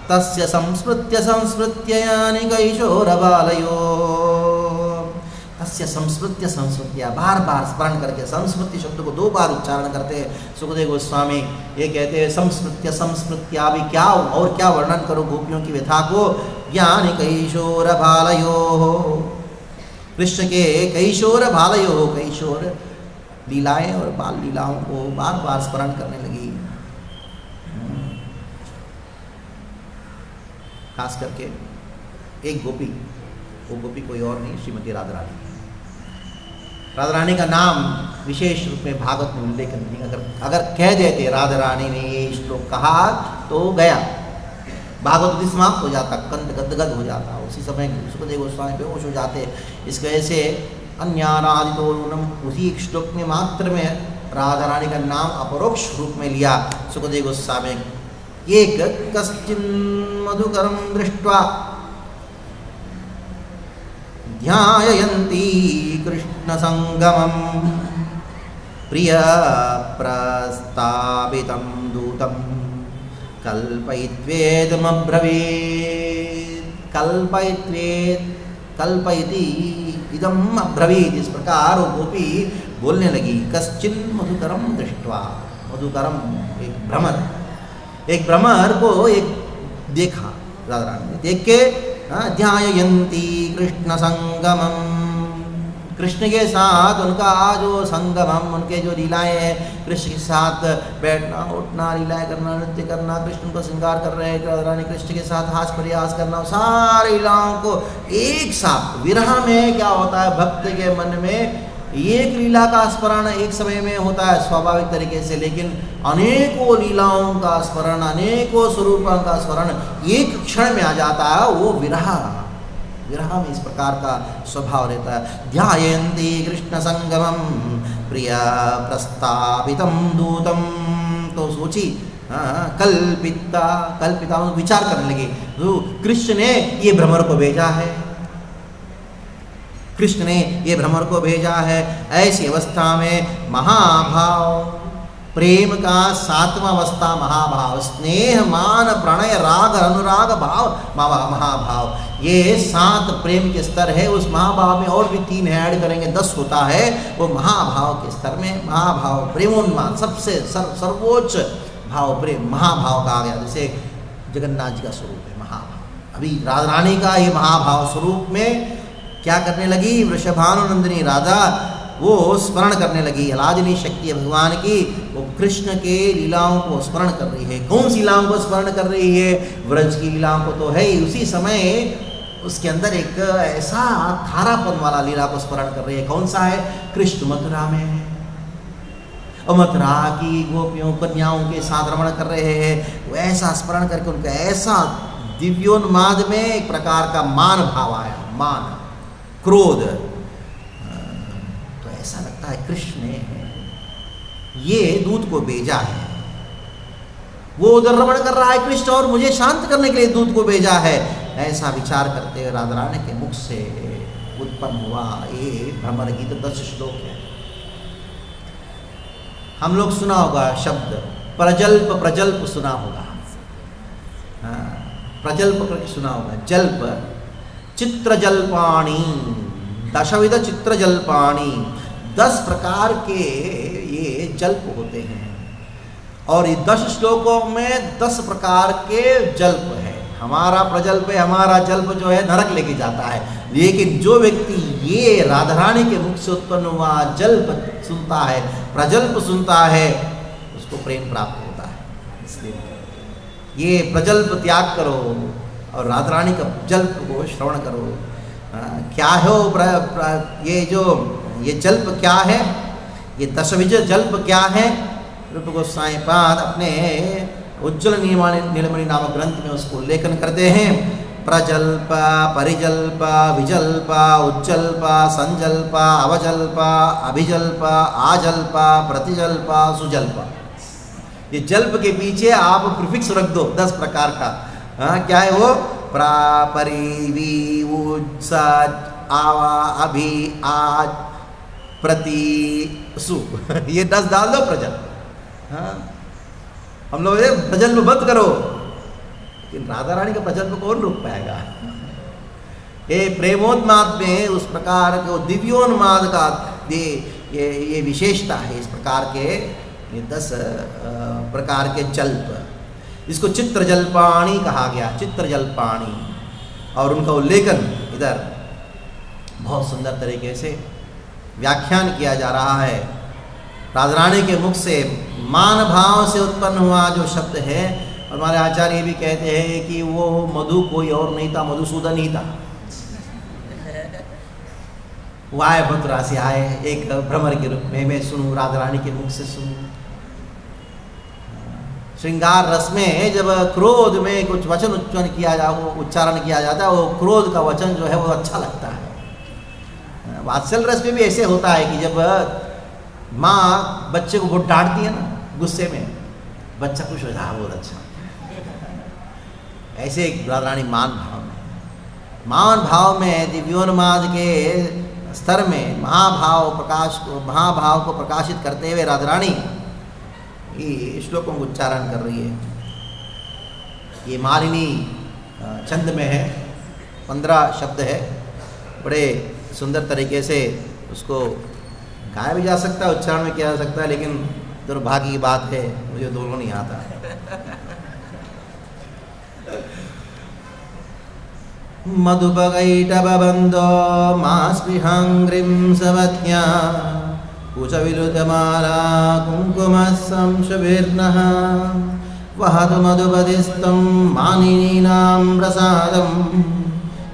तस्य संस्मृत्य यानि कैशोर बालयो, तस्य संस्मृत्य, बार बार स्मरण करके, संस्मृति शब्द को 2 बार उच्चारण करते सुखदेव गोस्वामी। ये कहते हैं संस्मृत्य, अभी क्या और क्या वर्णन करो गोपियों की व्यथा को। यानि कैशोर बालयो, कृष्ण के कैशोर बालयो, कैशोर लीलाएं और बाल लीलाओं को बार बार स्मरण करने लगी। खास करके एक गोपी वो गोपी कोई और नहीं, श्रीमती राधा रानी। राधा रानी का नाम विशेष रूप में भागवत में उल्लेख नहीं, अगर कह देते राधा रानी ने ये श्लोक कहा तो गया, भागवत समाप्त हो जाता, कंठ गदगद हो जाता, उसी समय सुखदेव गोस्वामी बेहोश हो जाते। इस वजह से अन्याराधितोरुणम, उसी श्लोक में मात्र में राधा रानी का नाम अपरोक्ष रूप में लिया सुखदेव गोस्वामी। एक कश्चिन मधुकरम दृष्ट्वा ध्यायन्ती कृष्ण संगमम प्रिय प्रस्तावितं दूतं कल्पयित्वेदमब्रवीत्, कल्पयति इदम अब्रवीत। इस प्रकार वो गोपी बोलने लगी। कश्चिन मधुकरम दृष्ट्वा, मधुकरम एक भ्रमर को एक देखा राधा रानी ने, देख के ध्यायन्ती कृष्ण संगमम, कृष्ण के साथ उनका जो संगमम, उनके जो लीलाएं हैं, कृष्ण के साथ बैठना उठना, लीलाएं करना, नृत्य करना, कृष्ण को श्रृंगार कर रहे हैं राधा रानी, कृष्ण के साथ हास प्रयास करना, सारी लीलाओं को एक साथ। विरह में क्या होता है, भक्त के मन में एक लीला का स्मरण एक समय में होता है स्वाभाविक तरीके से, लेकिन अनेकों लीलाओं का स्मरण, अनेकों स्वरूपों का स्मरण एक क्षण में आ जाता है, वो विरह में इस प्रकार का स्वभाव रहता है। ध्यायन्ती कृष्ण संगमम प्रिय प्रस्तावितं दूतम, तो सोची कल्पिता विचार करने लगे, कृष्ण ने ये भ्रमर को भेजा है, कृष्ण ने ये भ्रमर को भेजा है। ऐसी अवस्था में महाभाव, प्रेम का सातवां अवस्था महाभाव, स्नेह मान प्रणय राग अनुराग भाव महाभाव, ये 7 प्रेम के स्तर है। उस महाभाव में और भी 3 ऐड करेंगे 10 होता है। वो महाभाव के स्तर में महाभाव प्रेमोन्माद, सबसे सर्वोच्च भाव प्रेम महाभाव का आ गया। जैसे जगन्नाथ जी का स्वरूप है महाभाव। अभी राधा रानी का ये महाभाव स्वरूप में क्या करने लगी, वृषभानुनंदिनी राधा वो स्मरण करने लगी, अलादिनी शक्ति है भगवान की, वो कृष्ण के लीलाओं को स्मरण कर रही है। कौन सी लीलाओं को स्मरण कर रही है, व्रज की लीलाओं को तो है ही, उसी समय उसके अंदर एक ऐसा खारापन वाला लीला को स्मरण कर रही है। कौन सा है, कृष्ण मथुरा में है और मथुरा की गोपियों कन्याओं के साथ रमण कर रहे हैं, वो ऐसा स्मरण करके उनका ऐसा दिव्योन्माद में एक प्रकार का मान भाव आया, मान क्रोध, तो ऐसा लगता है कृष्ण ने ये दूत को भेजा है, वो उधर रमण कर रहा है कृष्ण और मुझे शांत करने के लिए दूत को भेजा है। ऐसा विचार करते हुए राधा रानी के मुख से उत्पन्न हुआ ये भ्रमर गीत। 10 श्लोक है। हम लोग सुना होगा शब्द प्रजल्प, प्रजल्प सुना होगा, प्रजल्प करके सुना होगा। जल्प, चित्रजल्पाणी, दशविध चित्रजल्पाणी, 10 प्रकार के ये जल्प होते हैं और ये 10 श्लोकों में 10 प्रकार के जल्प है। हमारा प्रजल्प है, हमारा जल्प जो है नरक लेके जाता है, लेकिन जो व्यक्ति ये राधा रानी के मुख से उत्पन्न हुआ जल्प सुनता है, प्रजल्प सुनता है, उसको प्रेम प्राप्त होता है। इसलिए ये प्रजल्प त्याग करो और राधा रानी का जल्प को श्रवण करो। क्या हो ये जल्प क्या है, ये दशविध जल्प क्या है, रूप गोस्वामी पाद अपने उज्ज्वल नीलमणि नामक ग्रंथ में उसको उल्लेखन करते हैं। प्रजल्प, परिजल्प, विजल्प, उज्जल्प, संजल्प, अवजल्प, अभिजल्प, आजल्प, प्रतिजल्प, सुजल्प। ये जल्प के पीछे आप प्रीफिक्स रख दो 10 प्रकार का। क्या है वो, प्रा, परि, वि, उज, आवा, अभि, आज, प्रति, सु, ये 10 डाल दो प्रजल्प। हम लोग प्रजल्प मत करो, लेकिन राधा रानी का प्रजल्प कौन रोक पाएगा। ये प्रेमोन्माद में उस प्रकार के दिव्योन्माद का ये विशेषता है। इस प्रकार के ये 10 प्रकार के जल्प, इसको चित्रजल्पाणी कहा गया, चित्रजल्पाणी। और उनका उल्लेखन इधर बहुत सुंदर तरीके से व्याख्यान किया जा रहा है। राधा रानी के मुख से मान भाव से उत्पन्न हुआ जो शब्द है, और हमारे आचार्य भी कहते हैं कि वो मधु कोई और नहीं था, मधुसूदन ही था। वो आए मथुरा से आए एक भ्रमर के रूप में, मैं सुनूं राधा रानी के मुख से सुनूं। श्रृंगार रस में जब क्रोध में कुछ वचन उच्चारण किया जाता है, वो क्रोध का वचन जो है वो अच्छा लगता है। वात्सल्य रस में भी ऐसे होता है कि जब माँ बच्चे को बहुत डांटती है ना गुस्से में, बच्चा खुश हो जाता है, बहुत अच्छा। ऐसे एक राधा रानी मान भाव में दिव्योन्माद के स्तर में महाभाव को प्रकाशित करते हुए राधा रानी श्लोकों को उच्चारण कर रही है। ये मालिनी छंद में है, 15 शब्द है, बड़े सुंदर तरीके से उसको गाया भी जा सकता है, उच्चारण में किया जा सकता है, लेकिन दुर्भाग्य की बात है मुझे दोनों नहीं आता। मधुपगैटबबन्धो मास्पृहाङ्घ्रिं सवत्या कुचविलुतमाला कुङ्कुमस्संशुभिर्नः वहतु मधुपतिस्तं मानिनीनां प्रसादं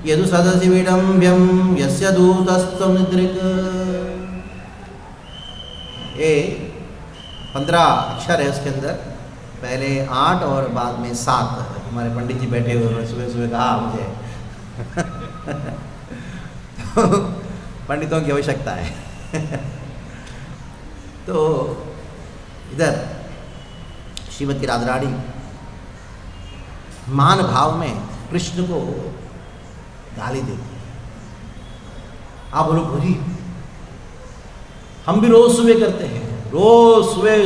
यदु सदसि विडम्ब्यं यस्य दूतस्त्वं निद्रिक्। ये 15 अक्षर है उसके अंदर, पहले 8 और बाद में 7। हमारे पंडित जी बैठे हुए हैं, सुबह सुबह कहा मुझे तो पंडितों की आवश्यकता है। तो इधर श्रीमती राधा रानी मान भाव में कृष्ण को गाली देती है। आप बोलो भूरी, हम भी रोज सुबह करते हैं, रोज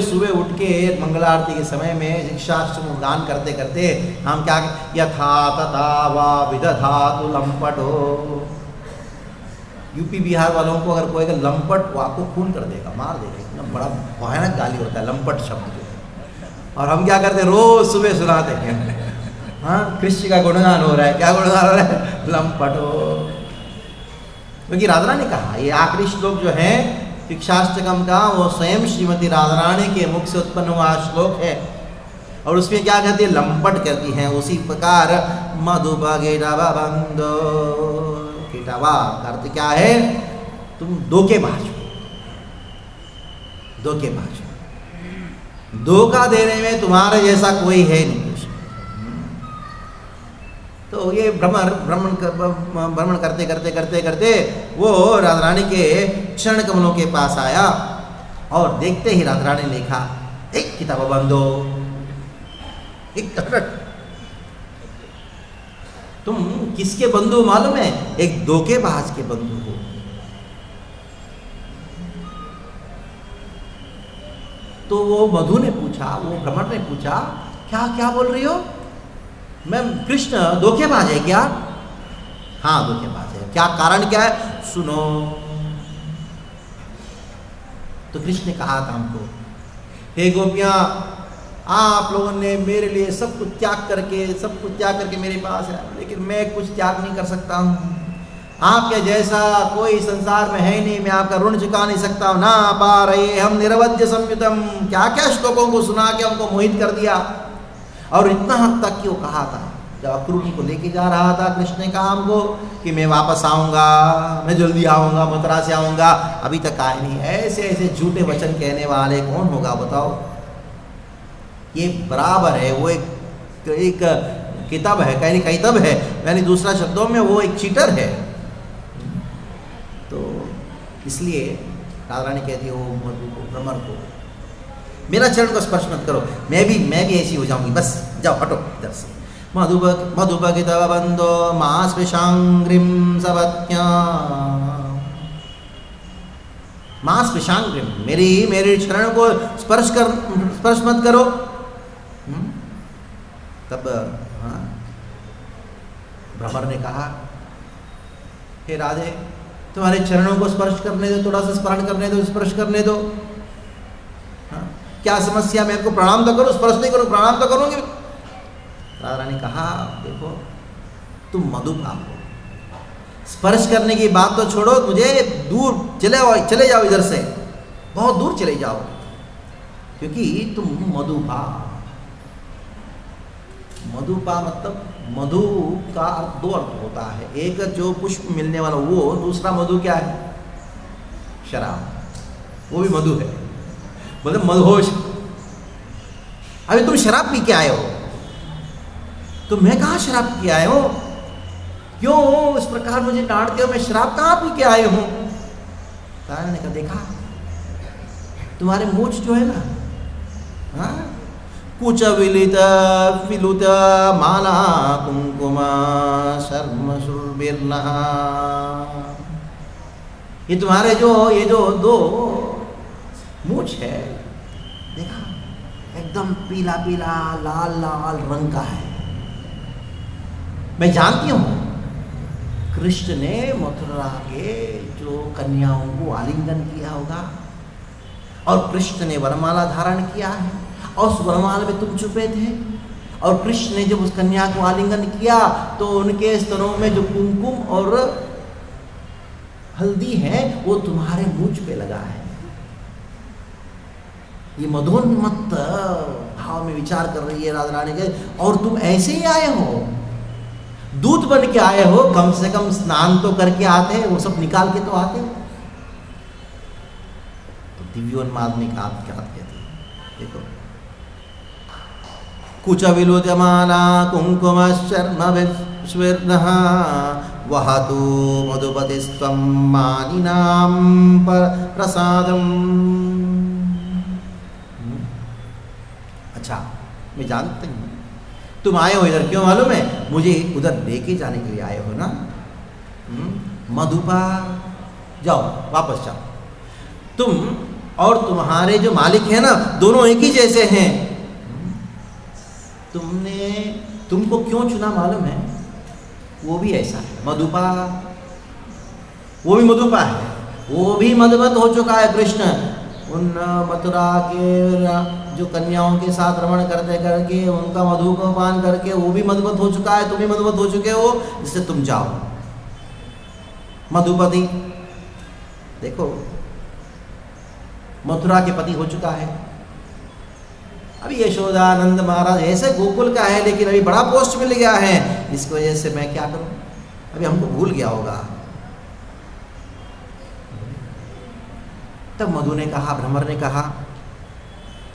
सुबह उठ के मंगला आरती के समय में शिक्षाष्टक गान करते करते हम क्या, यथा तथा वा विदधातु लंपटो। यूपी बिहार वालों को अगर कोई अगर लंपट, वो आपको खून कर देगा, मार देगा, इतना बड़ा भयानक गाली होता है लंपट शब्द जो है। और हम क्या करते हैं, रोज सुबह सुनाते हैं। हाँ, कृष्ण का गुणगान हो रहा है, क्या गुणगान हो रहा है, लंपटो। क्योंकि राधा ने कहा, ये आखिरी श्लोक जो है शिक्षाष्टकम का, वो स्वयं श्रीमती राधा रानी के मुख से उत्पन्न हुआ श्लोक है। और उसमें क्या कहती है, लंपट करती हैं। उसी प्रकार मधुपगैटबबन्धो, कीटावा का अर्थ क्या है, तुम धोखेबाज हो, धोखेबाज हो, धोखा देने में तुम्हारे जैसा कोई है नहीं। तो ये भ्रमण करते करते वो राधा रानी के चरण कमलों के पास आया, और देखते ही राधा रानी ने लिखा, एक किताब बंदो, एक तुम किसके बंधु मालूम है, एक धोखेबाज के बंधु हो। तो वो मधु ने पूछा, वो भ्रमर ने पूछा, क्या क्या बोल रही हो, मैं कृष्ण धोखेबाज है क्या? हाँ धोखेबाज है। क्या कारण क्या है, सुनो। तो कृष्ण ने कहा था हमको, हे गोपियां, आप लोगों ने मेरे लिए सब कुछ त्याग करके मेरे पास है, लेकिन मैं कुछ त्याग नहीं कर सकता हूँ। आपके जैसा कोई संसार में है नहीं, मैं आपका ऋण चुका नहीं सकता। ना पा रहे हम निरवध्य संयुतम, क्या क्या श्लोकों को सुना के हमको मोहित कर दिया। और इतना हद तक कि वो कहा था, जब अक्रूर को लेके जा रहा था, कृष्ण ने कहा हमको कि मैं वापस आऊँगा, मैं जल्दी आऊँगा, मथुरा से आऊँगा, अभी तक आए नहीं। ऐसे ऐसे झूठे वचन कहने वाले कौन होगा बताओ। ये बराबर है, वो एक किताब है, कहीं किताब है, यानी दूसरा शब्दों में वो एक चीटर है। तो इसलिए राधा रानी कहती है वो मधु को, भ्रमर को, मेरा चरण को स्पर्श मत करो, मैं भी ऐसी हो जाऊंगी, बस जाओ हटो इधर से। मधुपगैटबबन्धो मास्पृशाङ्घ्रिं सवत्या, मास्पृशाङ्घ्रिं, मेरे चरण को स्पर्श मत करो। तब भ्रमर ने कहा, हे राधे, तुम्हारे चरणों को स्पर्श करने दो, थोड़ा सा स्मरण करने दो, स्पर्श करने दो। क्या समस्या, मैं आपको प्रणाम तो करूं, स्पर्श नहीं करूं, प्रणाम तो करूंगी। राधा रानी कहा, देखो तुम मधुपा हो, स्पर्श करने की बात तो छोड़ो, मुझे दूर चले जाओ इधर से, बहुत दूर चले जाओ, क्योंकि तुम मधुपा मतलब मधु का 2 अर्थ होता है। एक जो पुष्प मिलने वाला वो, दूसरा मधु क्या है, शराब, वो भी मधु है, मतलब मदहोश। अभी तुम शराब पी के आए हो, तो मैं कहाँ शराब पी के आए हो? क्यों इस प्रकार मुझे डांटते हो? मैं शराब कहाँ पी के आए हूँ? नारायण ने कहा, देखा तुम्हारे मूछ जो है ना, हाँ, कुच विलित विलुत माला कुंकुम शर्म सुरबिर्नः, ये तुम्हारे ये जो दो मूछ है, देखा एकदम पीला पीला लाल लाल रंग का है। मैं जानती हूँ कृष्ण ने मथुरा के जो कन्याओं को आलिंगन किया होगा, और कृष्ण ने वरमाला धारण किया है, और उस वरमाला में तुम छुपे थे, और कृष्ण ने जब उस कन्या को आलिंगन किया तो उनके स्तनों में जो कुमकुम और हल्दी है वो तुम्हारे मूंछ पे लगा है। ये मधोन्मत्त भाव में विचार कर रही है राधा रानी के, और तुम ऐसे ही आए हो, दूत बन के आए हो, कम से कम स्नान तो करके आते, वो सब निकाल के तो आते हो। तो दिव्योन्माद में क्या कहती है, देखो, कुच विलोचमाना कुंकुम शर्म विस्वर्णः वहतु मधुपतिस्त्वं मानिनां प्रसादम्। अच्छा, मैं जानती हूँ तुम आए हो इधर, क्यों मालूम है? मुझे उधर लेके जाने के लिए आए हो ना। मधुपा, जाओ वापस जाओ। तुम और तुम्हारे जो मालिक है ना, दोनों एक ही जैसे हैं। तुमको क्यों चुना मालूम है? वो भी ऐसा है, मधुपा, वो भी मधुपा है, वो भी मधुमत हो चुका है। कृष्ण उन मथुरा के जो कन्याओं के साथ रमण करते करके, उनका मधु को पान करके वो भी मधुमत हो चुका है, तुम भी मधुमत हो चुके हो, जिससे तुम जाओ मधुपति। देखो, मथुरा के पति हो चुका है। अभी यशोदानंद महाराज ऐसे गोकुल का है, लेकिन अभी बड़ा पोस्ट मिल गया है, इसकी वजह से मैं क्या करूं, अभी हमको भूल गया होगा। तब मधु ने कहा, भ्रमर ने कहा,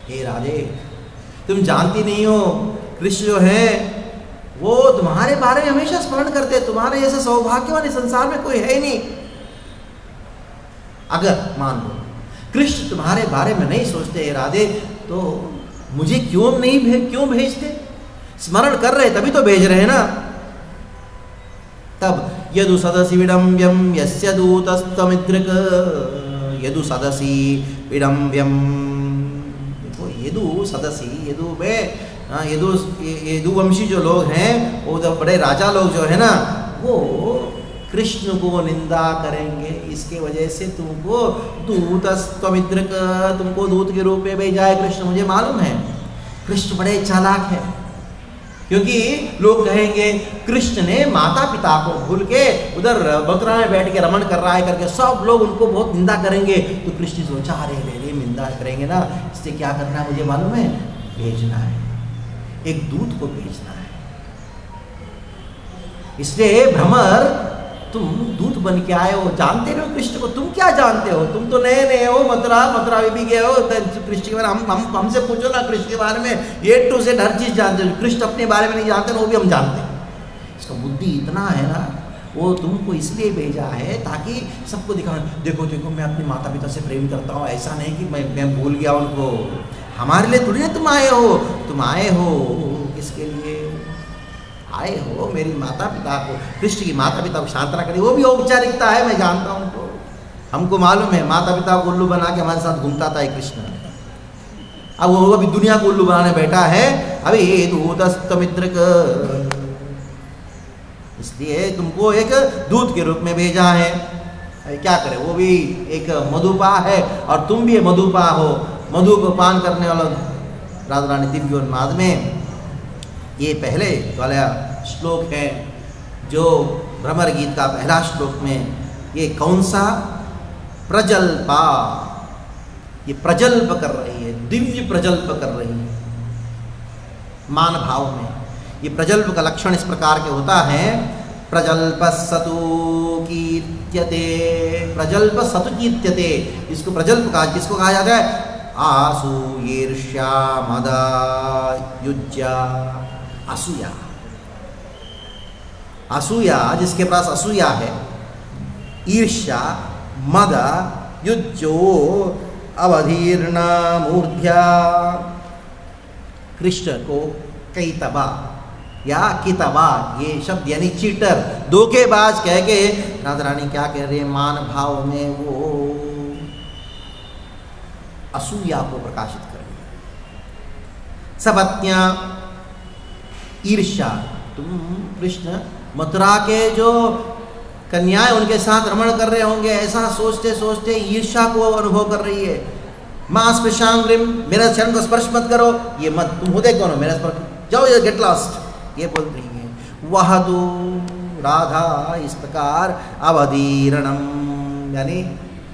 हे राधे, तुम जानती नहीं हो, कृष्ण जो है वो तुम्हारे बारे में हमेशा स्मरण करते, तुम्हारे जैसे सौभाग्यवान इस संसार में कोई है ही नहीं। अगर मान लो कृष्ण तुम्हारे बारे में नहीं सोचते, हे राधे, तो मुझे क्यों भेजते? स्मरण कर रहे तभी तो भेज रहे ना। तब यदु सदसि विडम्ब्यम यस्य दूतस्तमिद्रक, यदु सदसि विडम्ब्यम, देखो यदु सदसि, यदु में यदुवंशी जो लोग हैं, वो जो बड़े राजा लोग जो है ना, वो कृष्ण को निंदा करेंगे, इसके वजह से तुमको दूतस्त्वमिद्रक, तुमको दूत के रूप में भेजा है कृष्ण। मुझे मालूम है कृष्ण बड़े चालाक है, क्योंकि लोग कहेंगे कृष्ण ने माता पिता को भूल के उधर मथुरा में बैठ के रमण कर रहा है करके, सब लोग उनको बहुत निंदा करेंगे। तो कृष्ण ने सोचा, अरे निंदा करेंगे ना, इससे क्या करना है मुझे मालूम है, भेजना है, एक दूत को भेजना है। इसलिए भ्रमर, तुम दूत बन के आए हो, जानते हो कृष्ण को? तुम क्या जानते हो? तुम तो नए हो, मथुरा में भी गए हो, कृष्ण के बारे में हमसे पूछो ना, कृष्ण के बारे में A to Z हर चीज़ जानते हो। कृष्ण अपने बारे में नहीं जानते, वो भी हम जानते हैं। इसका बुद्धि इतना है ना, वो तुमको इसलिए भेजा है ताकि सबको दिखाओ, देखो देखो मैं अपने माता पिता से प्रेम करता हूँ, ऐसा नहीं कि मैं भूल गया उनको। हमारे लिए थोड़ी ना तुम आए हो, तुम आए हो किसके लिए आए हो? मेरी माता पिता को, कृष्ण की माता पिता को सांत्वना करी, वो भी औपचारिकता है, मैं जानता हूँ उनको। हमको मालूम है माता पिता को उल्लू बना के हमारे साथ घूमता था कृष्ण। अब वो अभी दुनिया को उल्लू बनाने बैठा है, अभी दूतस्तमिद्रक, इसलिए तुमको एक दूत के रूप में भेजा है। अरे क्या करे, वो भी एक मधुपा है और तुम भी मधुपा हो, मधु को पान करने वाला राधा रानी दिव्योन्माद में। ये पहले वाला श्लोक है जो भ्रमर गीत का पहला श्लोक में, ये कौन सा? प्रजल्पा, ये प्रजल्प कर रही है, दिव्य प्रजल्प कर रही है मान भाव में। ये प्रजल्प का लक्षण इस प्रकार के होता है, प्रजल्प सतु कीर्ति कीर्त्यते, प्रजल्प सतु कीर्त्यते, इसको प्रजल्प कहा, किसको कहा जाता है? आसूर्यीर्ष्या मद युज्या, असूया, असूया जिसके पास असूया है, ईर्ष्या, मद, युज्यो अवधीर्ण मूर्ध्या, कृष्ण को कैतबा या कितबा, ये शब्द यानी चीटर, धोखेबाज कह के राधा रानी क्या कह रही है? मान भाव में वो असूया को प्रकाशित कर रही है। सबत्या ईर्ष्या, तुम कृष्ण मथुरा के जो कन्याएं उनके साथ रमण कर रहे होंगे, ऐसा सोचते सोचते ईर्ष्या को अनुभव कर रही है। मां स्पर्शांग्रिम, मेरा चरण को स्पर्श मत करो, ये मत, तुम होते कौन हो, मेरा स्पर्श, जाओ ये गेट लॉस्ट, ये बोल रही है। वह तो राधा इस प्रकार अवधीरणम, यानी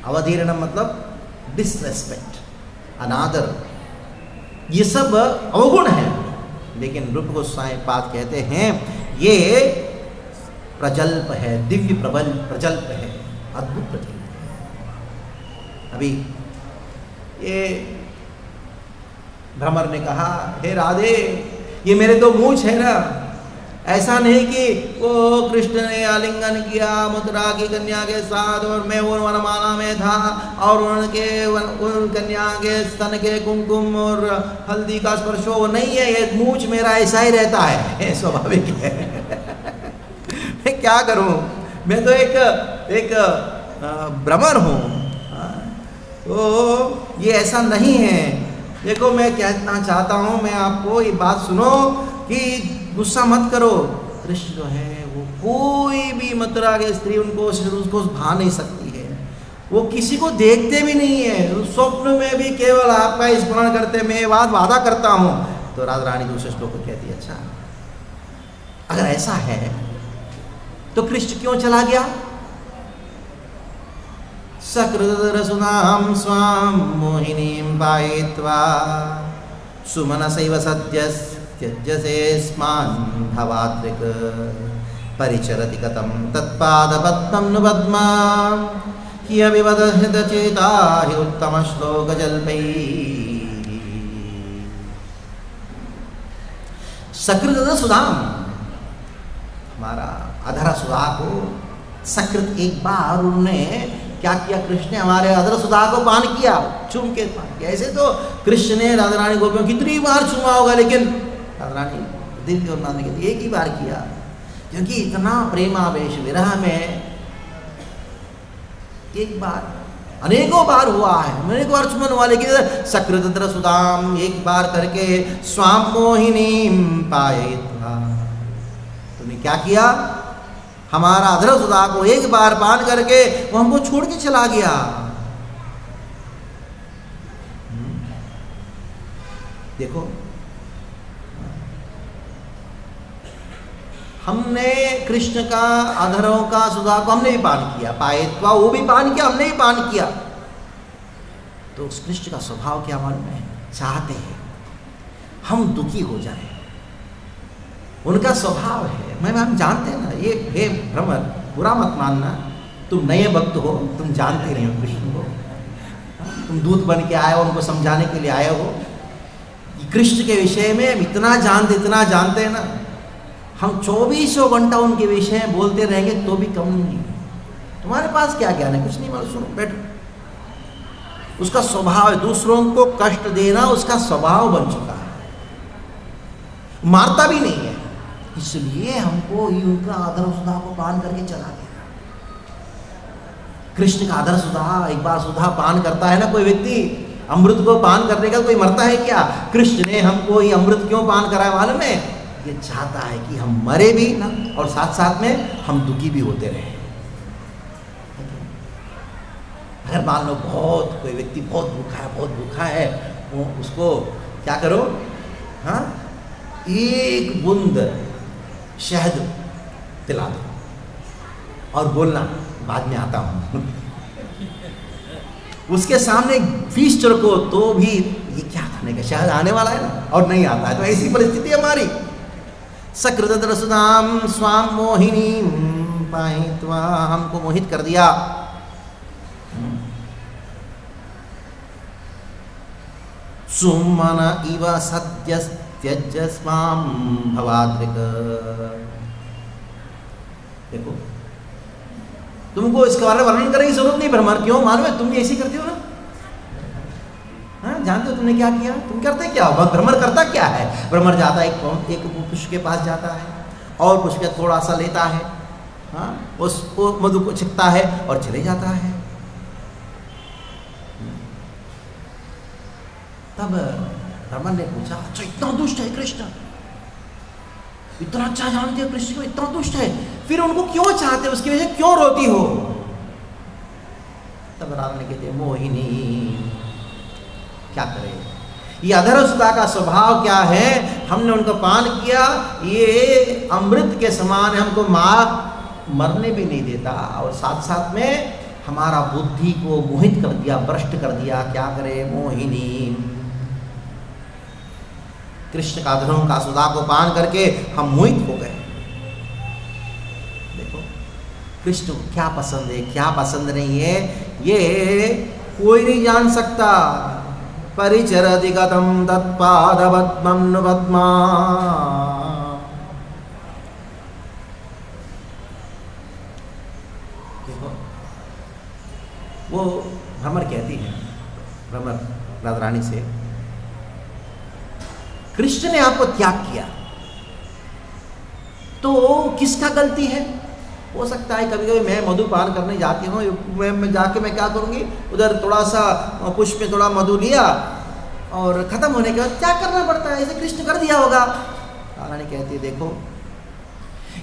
अवधीरणम मतलब डिसरेस्पेक्ट, अनादर, ये सब अवगुण है। लेकिन रूप गोस्वामी पाद कहते हैं ये प्रजल्प है, दिव्य प्रबल प्रजल्प है, अद्भुत प्रजल्प है। अभी ये भ्रमर ने कहा, हे राधे, ये मेरे दो मूंछ है ना, ऐसा नहीं कि वो कृष्ण ने आलिंगन किया मथुरा की कन्या के साथ और मैं वो वनमाला में था और उन कन्या के स्तन के कुमकुम और हल्दी का स्पर्श हो, नहीं है, ये मूंछ मेरा ऐसा ही रहता है, स्वाभाविक है। मैं क्या करूं, मैं तो एक भ्रमर हूं, तो ये ऐसा नहीं है। देखो मैं कहना चाहता हूँ, मैं आपको ये बात सुनो कि गुस्सा मत करो, कृष्ण जो है वो कोई भी मथुरा के स्त्री उसको भा नहीं सकती है, वो किसी को देखते भी नहीं है, स्वप्न में भी केवल आपका स्मरण करते, मैं वादा करता हूँ। तो राधा रानी दूसरे श्लोक को कहती है, अच्छा अगर ऐसा है तो कृष्ण क्यों चला गया? सकृतरसुनां स्वां मोहिनीं पायित्वा सुमनसैव सद्यस्त्यजसे स्मान् भवात्रिक परिचरति कथं तत्पादपद्मं नु पद्मा ह्यविवदहृतचेता हि उत्तमश्लोकजल्पैः। सकृतरसुनां, हमारा अधरा सुधा को सकृत, एक बार उन्होंने क्या किया, कृष्ण ने हमारे अधर सुधा को पान किया, चूम के पान किया। ऐसे तो कृष्ण ने राधा रानी गोपियों कितनी बार चूमा होगा, लेकिन राधा रानी दिल की उन्नति की एक ही बार किया, क्योंकि इतना प्रेमावेश विरह में एक बार, अनेकों बार हुआ है, अनेकों बार चुमन हुआ, लेकिन सकृत सुदाम एक बार करके स्वाम मोहिनी पायित्वा, तुमने क्या किया, हमारा अधर सुधा को एक बार पान करके वो हमको छोड़ के चला गया। देखो हमने कृष्ण का अधरों का सुधा को हमने भी पान किया, पायित्वा वो भी पान किया, हमने भी पान किया, तो उस कृष्ण का स्वभाव क्या मालूम है, चाहते हैं हम दुखी हो जाए, उनका स्वभाव है। हम जानते हैं ना, ये हे भ्रमर, बुरा मत मानना, तुम नए भक्त हो, तुम जानते नहीं हो कृष्ण को, तुम दूत बन के आए हो, उनको समझाने के लिए आए हो। कृष्ण के विषय में हम इतना जानते हैं ना, हम 24 घंटा उनके विषय में बोलते रहेंगे तो भी कम नहीं है। तुम्हारे पास क्या ज्ञान है, कुछ नहीं मालूम, सुनो बैठो। उसका स्वभाव है, दूसरों को कष्ट देना उसका स्वभाव बन चुका है, मारता भी नहीं है, इसलिए हमको उनका आदर सुधा को पान करके चला गया। कृष्ण का आदर सुधा, एक बार सुधा पान करता है ना कोई व्यक्ति, अमृत को पान करने का कोई मरता है क्या? कृष्ण ने हमको ये अमृत क्यों पान कराया मालूम है? ये चाहता है कि हम मरे भी ना और साथ साथ में हम दुखी भी होते रहे। अगर मान लो कोई व्यक्ति बहुत भूखा है, वो उसको क्या करो, हाँ, एक बूंद शहद पिला दो और बोलना बाद में आता हूं। उसके सामने फीस रखो तो भी ये क्या खाने का, शहद आने वाला है ना और नहीं आता है, तो ऐसी परिस्थिति हमारी। सकृत रसुदाम स्वाम मोहिनी पाहित्वा, हमको मोहित कर दिया। सुमन इव सद्यस्त्यजस्मां भवाद्रिक। देखो, तुमको इसके बारे में वर्णन करने की जरूरत नहीं भ्रमर, क्यों मालूम है, तुम भी ऐसी करते हो ना। हाँ, जानते हो तुमने क्या किया, तुम करते क्या हो, भ्रमर करता क्या है। भ्रमर जाता है एक पुष्प के पास जाता है और पुष्प थोड़ा सा लेता है, हाँ, उसको मधु को छिकता है और चले जाता है। तब भ्रमर ने पूछा, अच्छा इतना दुष्ट है कृष्ण, इतना अच्छा जानते हो कृष्ण को, इतना दुष्ट है, फिर उनको क्यों चाहते हो, उसकी वजह से क्यों रोती हो। तब राम ने कहते, मोहिनी क्या करे, ये अधरसता का स्वभाव क्या है, हमने उनको पान किया, ये अमृत के समान हमको मरने भी नहीं देता, और साथ साथ में हमारा बुद्धि को मोहित कर दिया, भ्रष्ट कर दिया, क्या करे। मोहिनी, कृष्ण का धर्म का सुधा को पान करके हम मोहित हो गए। देखो कृष्ण को क्या पसंद है, क्या पसंद नहीं है, ये कोई नहीं जान सकता। परिचरति गतं तत्पादपद्मं नु पद्मा। देखो वो भ्रमर कहती है, भ्रमर राधा रानी से, कृष्ण ने आपको त्याग किया तो किसका गलती है। हो सकता है कभी कभी मैं मधुपान करने जाती हूँ, मैं जाके मैं क्या करूँगी, उधर थोड़ा सा पुष्प में थोड़ा मधु लिया और ख़त्म होने के बाद क्या करना पड़ता है, ऐसे कृष्ण कर दिया होगा। रानी कहती है, देखो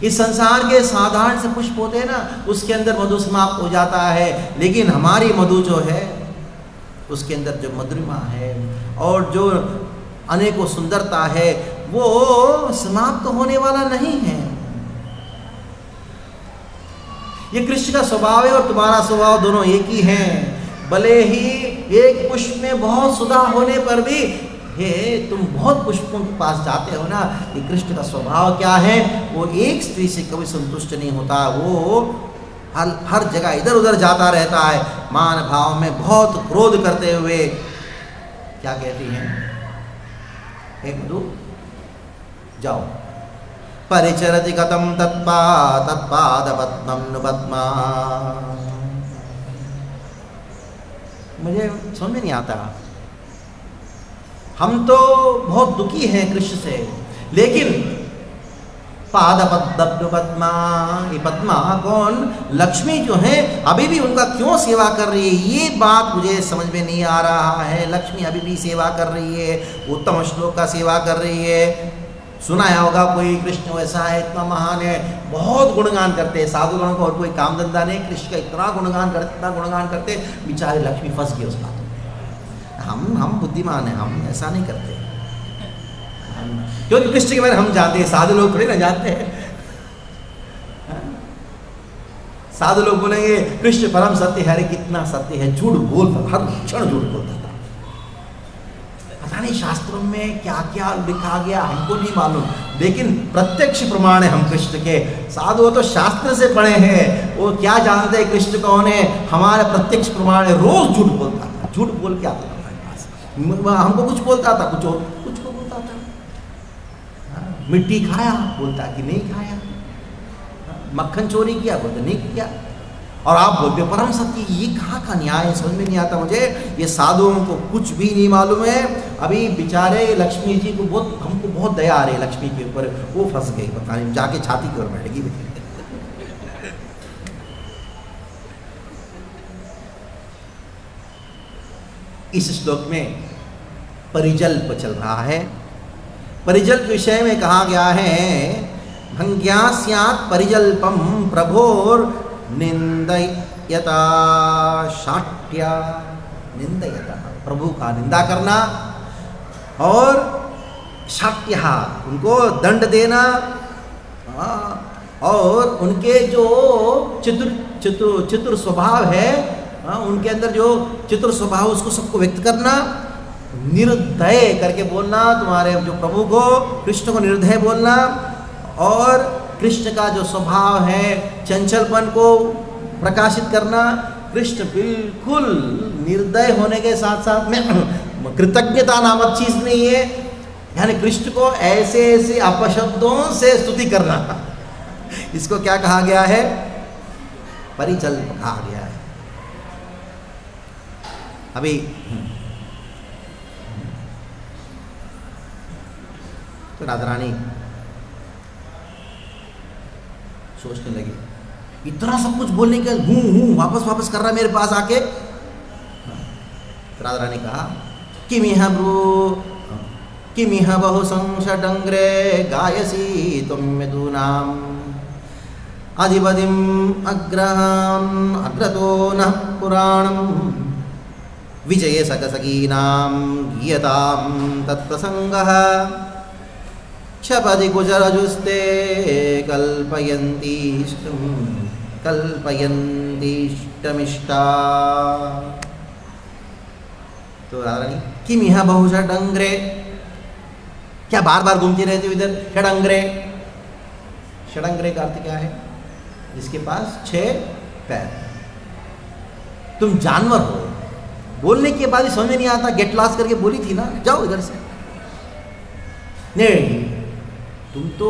इस संसार के साधारण से पुष्प होते हैं ना, उसके अंदर मधु समाप्त हो जाता है, लेकिन हमारी मधु जो है उसके अंदर जो मधुरिमा है और जो अनेकों सुंदरता है वो समाप्त तो होने वाला नहीं है। ये कृष्ण का स्वभाव है और तुम्हारा स्वभाव दोनों एक ही हैं। भले ही एक पुष्प में बहुत सुधा होने पर भी हे तुम बहुत पुष्पों के पास जाते हो ना, ये कृष्ण का स्वभाव क्या है, वो एक स्त्री से कभी संतुष्ट नहीं होता, वो हर जगह इधर उधर जाता रहता है, मान भाव में बहुत क्रोध करते हुए। क्या कहती हैं, हे मधु जाओ, परिचरति गतं तत्पादपद्मं नु पद्मा। मुझे समझ में नहीं आता, हम तो बहुत दुखी हैं कृष्ण से, लेकिन पादपद्म पद्मा, ये पद्मा कौन, लक्ष्मी जो है अभी भी उनका क्यों सेवा कर रही है, ये बात मुझे समझ में नहीं आ रहा है। लक्ष्मी अभी भी सेवा कर रही है, उत्तम श्लोक का सेवा कर रही है। सुनाया होगा कोई कृष्ण वैसा है, इतना महान है, बहुत गुणगान करते हैं, साधुगणों को और कोई काम धंधा नहीं, कृष्ण का इतना गुणगान करते, बेचारे लक्ष्मी फंस गई उस बातों में। हम बुद्धिमान हैं, हम ऐसा नहीं करते, क्योंकि कृष्ण के बारे में हम जानते हैं, साधु लोग थोड़ी ना जानते हैं। साधु लोग बोलेंगे कृष्ण परम सत्य है, अरे कितना सत्य है, झूठ बोलता, हर क्षण झूठ बोलता था। पता नहीं शास्त्रों में क्या क्या लिखा गया हमको नहीं मालूम, लेकिन प्रत्यक्ष प्रमाण है हम कृष्ण के। साधु तो शास्त्र से पढ़े हैं, वो क्या जानते हैं कृष्ण कौन है, हमारे प्रत्यक्ष प्रमाण है। रोज झूठ बोलता था, झूठ बोल के आता था हमारे पास, हमको कुछ बोलता था, कुछ को बोलता था। मिट्टी खाया, बोलता कि नहीं खाया, मक्खन चोरी किया, बोलते नहीं किया, और आप बोलते हो परम सत्य। ये कहाँ का न्याय है, समझ में नहीं आता मुझे। ये साधुओं को कुछ भी नहीं मालूम है। अभी बेचारे लक्ष्मी जी को हमको बहुत दया आ रही है लक्ष्मी के ऊपर, वो फंस गई, पता नहीं जाके छाती की ओर बैठेगी। इस श्लोक में परिजल्प चल रहा है। परिजल्प विषय में कहा गया है, भंग्या स्यात् परिजल्पम प्रभोर निंदयता शाट्या। निंदयता प्रभु का निंदा करना, और शाट्या उनको दंड देना, और उनके जो चतुर स्वभाव है, उनके अंदर जो चतुर स्वभाव उसको सबको व्यक्त करना, निर्दय करके बोलना, तुम्हारे जो प्रभु को कृष्ण को निर्दय बोलना, और कृष्ण का जो स्वभाव है चंचलपन को प्रकाशित करना। कृष्ण बिल्कुल निर्दय होने के साथ साथ में कृतज्ञता नामक चीज नहीं है, यानी कृष्ण को ऐसे ऐसे अपशब्दों से स्तुति करना, इसको क्या कहा गया है? परिजल्प कहा गया है। अभी तो राधा रानी सोचने लगी, इतना सब कुछ बोलने के हूँ वापस कर रहा मेरे पास आके। राधा रानी कहा, किमिह बहु संशडंग्रे गायसी त्वं यदूनाम् अधिपतिम् अग्रतो नः पुराणम् विजये सकसखीनां गीयतां तत्प्रसंगः क्षपति कुचरजुस्ते कल्पयन्तीष्टमिष्टा। तो राधा रानी, किमिह बहुषडंग्रे, क्या बार बार घूमती रहती हो इधर? षडंग्रे, षडंग्रे का अर्थ क्या है? जिसके पास 6 पैर। तुम जानवर हो, बोलने के बाद ही समझ नहीं आता, गेट लॉस करके बोली थी ना, जाओ इधर से। नहीं, तुम तो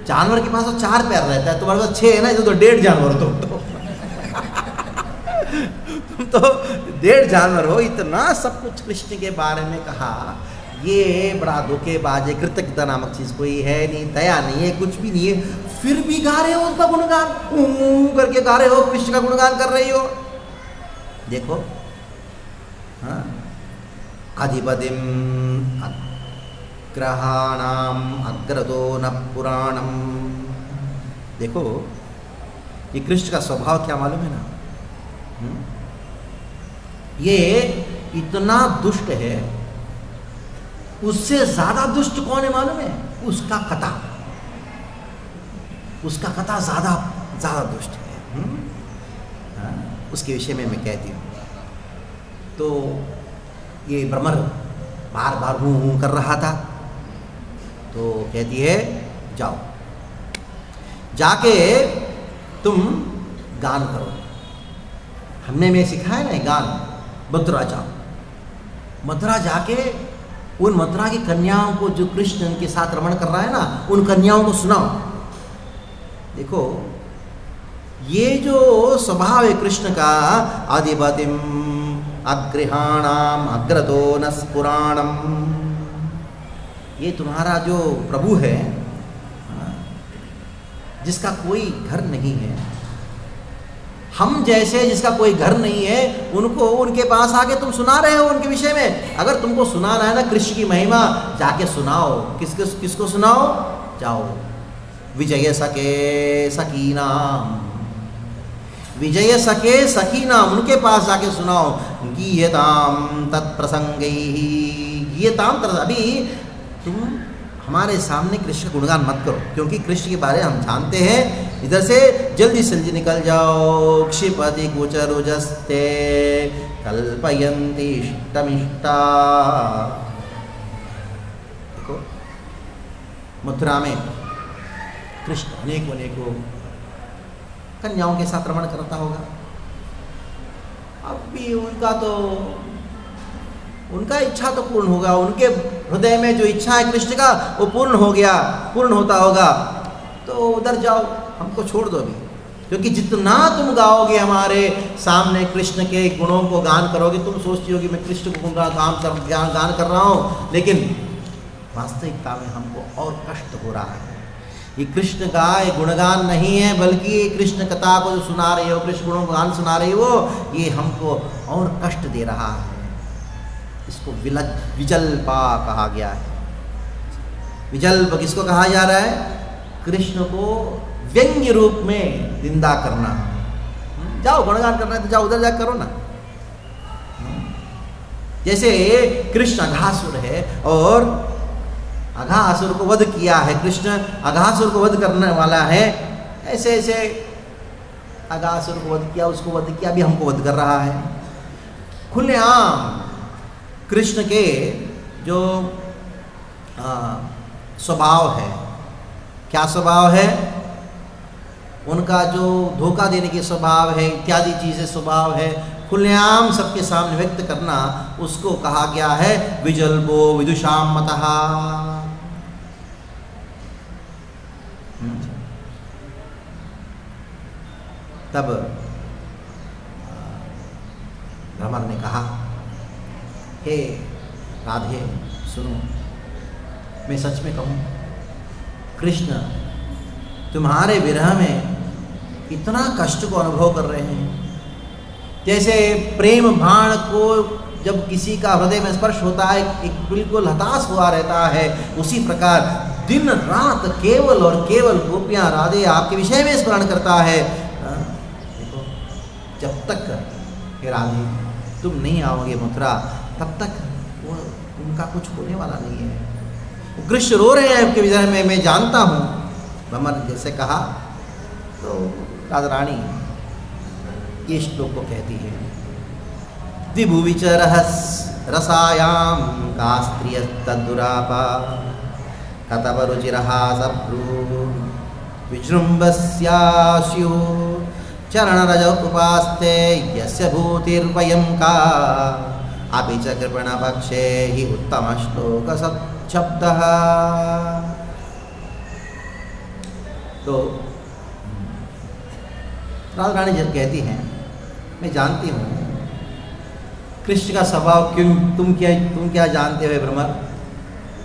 जानवर के पास तो 4 पैर रहता है, तुम्हारे पास 6 है ना, तो 1.5 जानवर हो तुम तो। तुम तो 1.5 जानवर हो। इतना सब कुछ कृष्ण के बारे में कहा, ये बड़ा धोखेबाज है, कृतज्ञता नामक चीज कोई है नहीं, दया नहीं है, कुछ भी नहीं है, फिर भी गा रहे हो उसका गुणगान, करके गा रहे हो, कृष्ण का गुणगान कर रही हो। देखो, हाँ, अधिपतिम ग्रहाणाम अग्रतो न पुराणम। देखो, ये कृष्ण का स्वभाव क्या मालूम है ना? ये इतना दुष्ट है, उससे ज्यादा दुष्ट कौन है मालूम है? उसका कथा, उसका कथा ज्यादा दुष्ट है। हाँ, उसके विषय में मैं कहती हूँ। तो ये भ्रमर बार बार हूँ कर रहा था, तो कहती है, जाओ जाके तुम गान करो। हमने में सिखाया ना गान, मथुरा जाओ, मथुरा जाके उन मथुरा की कन्याओं को, जो कृष्ण उनके साथ रमण कर रहा है ना, उन कन्याओं को सुनाओ। देखो, ये जो स्वभाव है कृष्ण का, आदिपतिम अग्रहाणाम अग्रतो न पुराणम, ये तुम्हारा जो प्रभु है, जिसका कोई घर नहीं है, हम जैसे जिसका कोई घर नहीं है, उनको उनके पास आके तुम सुना रहे हो उनके विषय में। अगर तुमको सुनाना है ना कृष्ण की महिमा, जाके सुनाओ। किसको सुनाओ? जाओ, विजय सके सकीनाम, विजय सके सकीनाम, उनके पास जाके सुनाओ। गीयताम तत्प्रसंगैः, गीयताम। अभी तुम हमारे सामने कृष्ण गुणगान मत करो, क्योंकि कृष्ण के बारे में हम जानते हैं। इधर से जल्दी से जल्दी निकल जाओ। क्षिपति कुचरुजस्ते कल्पयन्ति इष्टमिष्टा। देखो, मथुरा में कृष्ण अनेकों कन्याओं के साथ रमण करता होगा। अब भी उनका इच्छा तो पूर्ण होगा, उनके हृदय में जो इच्छा है कृष्ण का, वो पूर्ण होता होगा। तो उधर जाओ, हमको छोड़ दो अभी, क्योंकि जितना तुम गाओगे हमारे सामने कृष्ण के गुणों को गान करोगे, तुम सोचती हो कि मैं कृष्ण को गान कर रहा हूँ, लेकिन वास्तविकता में हमको और कष्ट हो रहा है। ये कृष्ण का ये गुणगान नहीं है, बल्कि कृष्ण कथा को जो सुना रहे हो, कृष्ण गुणों को गान सुना रहे हो, ये हमको और कष्ट दे रहा है। इसको विजल्पा कहा गया है। विजल्प किसको कहा जा रहा है? कृष्ण को व्यंग्य रूप में निंदा करना। जाओ, गुणगान करना है तो जाओ, उधर जाकर करो ना। जैसे कृष्ण अघासुर है और अघासुर को वध किया है, कृष्ण अघासुर को वध करने वाला है, ऐसे ऐसे अघासुर को वध किया, उसको वध किया, अभी हमको वध कर रहा है। खुलेआम कृष्ण के जो स्वभाव है, क्या स्वभाव है? उनका जो धोखा देने के स्वभाव है इत्यादि चीज़ें स्वभाव है, खुलेआम सबके सामने व्यक्त करना, उसको कहा गया है विजल्पो विदुषाम मतः। तब भ्रमर ने कहा, हे राधे सुनो, मैं सच में कहूँ, कृष्ण तुम्हारे विरह में इतना कष्ट को अनुभव कर रहे हैं। जैसे प्रेम बाण को जब किसी का हृदय में स्पर्श होता है एक बिल्कुल हताश हुआ रहता है, उसी प्रकार दिन रात केवल और केवल गोपियाँ राधे आपके विषय में स्मरण करता है। देखो, जब तक हे राधे तुम नहीं आओगे मथुरा, तब तक वो उनका कुछ होने वाला नहीं है। कृष्ण रो रहे हैं आपके विषय में, मैं जानता हूँ। भ्रमर जैसे कहा तो राधा रानी ये श्लोक को कहती है, दिभुविचरहस रसायाम का स्त्रिय तद्दुरापा कतव रुचिरहासभ्रू विजृंभस्यास्यु चरणरज उपास्ते यस्य भूतिर्वयं का अपि च कृपणपक्षे हि उत्तम श्लोक शब्दः। तो राधा रानी जब कहती हैं, मैं जानती हूँ कृष्ण का स्वभाव, क्यों तुम क्या जानते हो भ्रमर,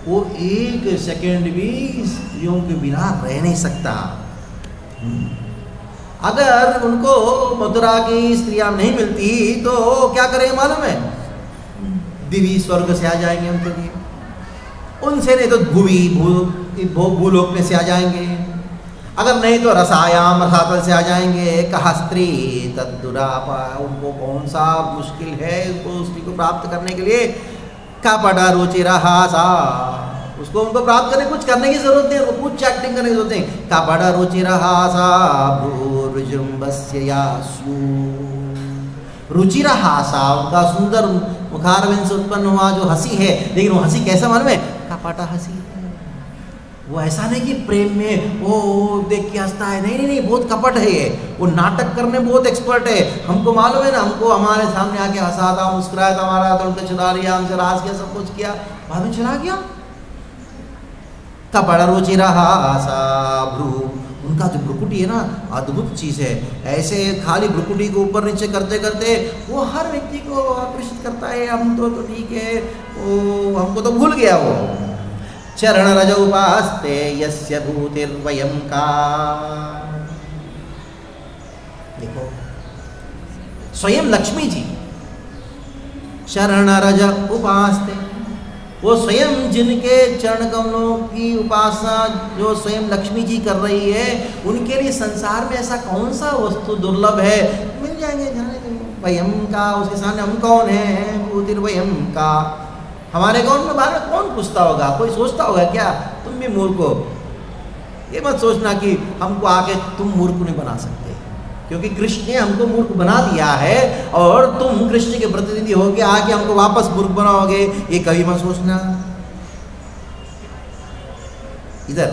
वो एक सेकंड भी स्त्रियों के बिना रह नहीं सकता। अगर उनको मथुरा की स्त्रियां नहीं मिलती तो क्या करें मालूम है, दिव्य स्वर्ग से आ जाएंगे उनके लिए, उनसे नहीं तो भूवि भूलोक में से आ जाएंगे, अगर नहीं तो रसायाम रसातल से आ जाएंगे। कहा स्त्री तद्दुरापा, उनको कौन सा मुश्किल है उनको स्त्री को प्राप्त करने के लिए। कपड़ा रुचिरहासा, उसको उनको प्राप्त करने कुछ करने की जरूरत नहीं, उनको कुछ एक्टिंग करने की जरूरत नहीं। कपड़ा रुचिरहासा भ्रूर्विजृंभस्य यासु, रुचिरहासा उनका सुंदर मुखारविंद से उत्पन्न हुआ जो हंसी है, लेकिन वो हंसी कैसा मालूम है, कपटा हंसी। वो ऐसा नहीं कि प्रेम में वो देख के हंसता है, नहीं नहीं नहीं, बहुत कपट है ये, वो नाटक करने बहुत एक्सपर्ट है। हमको मालूम है ना, हमको हमारे सामने आके हंसा था, मुस्कुराया था, हमारा तो चुरा लिया, हमसे राज किया, सब कुछ किया, बाद में चला गया। कपड़ रुचिरहासा भ्रू, उनका जो भ्रुकुटी है ना, अद्भुत चीज़ है। ऐसे खाली भ्रुकुटी को ऊपर नीचे करते करते वो हर व्यक्ति को आकर्षित करता है। हम तो ठीक है, वो हमको तो भूल गया वो। चरण रज उपास्ते यस्य भूतिर्वयं का, देखो स्वयं लक्ष्मी जी चरण रज उपास्ते, वो स्वयं जिनके चरण कमलों की उपासना जो स्वयं लक्ष्मी जी कर रही है, उनके लिए संसार में ऐसा कौन सा वस्तु दुर्लभ है, मिल जाएंगे जाने दो। वयम का, उसके सामने हम कौन है, भूतिर्वयं का, हमारे अकाउंट में बार कौन पूछता होगा, कोई सोचता होगा क्या, तुम भी मूर्ख हो। ये मत सोचना कि हमको आके तुम मूर्ख नहीं बना सकते, क्योंकि कृष्ण ने हमको मूर्ख बना दिया है और तुम कृष्ण के प्रतिनिधि होके आके हमको वापस मूर्ख बनाओगे, ये कभी मत सोचना। इधर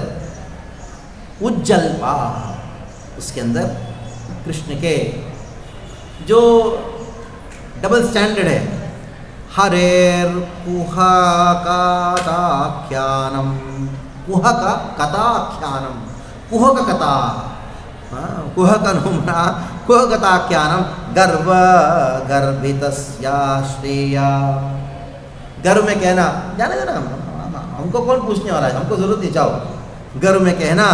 उज्जल्पा, उसके अंदर कृष्ण के जो डबल स्टैंडर्ड है, हरेर कुहकताख्यानम, कुहक कथाख्यानम, कुहक कथा, कुहक नुमना कुहकताख्यानम, गर्व गर्भितस्या श्रेया। गर्व में कहना, जाने देना, हमको कौन पूछने वाला है, हमको जरूरत नहीं, जाओ। गर्व में कहना,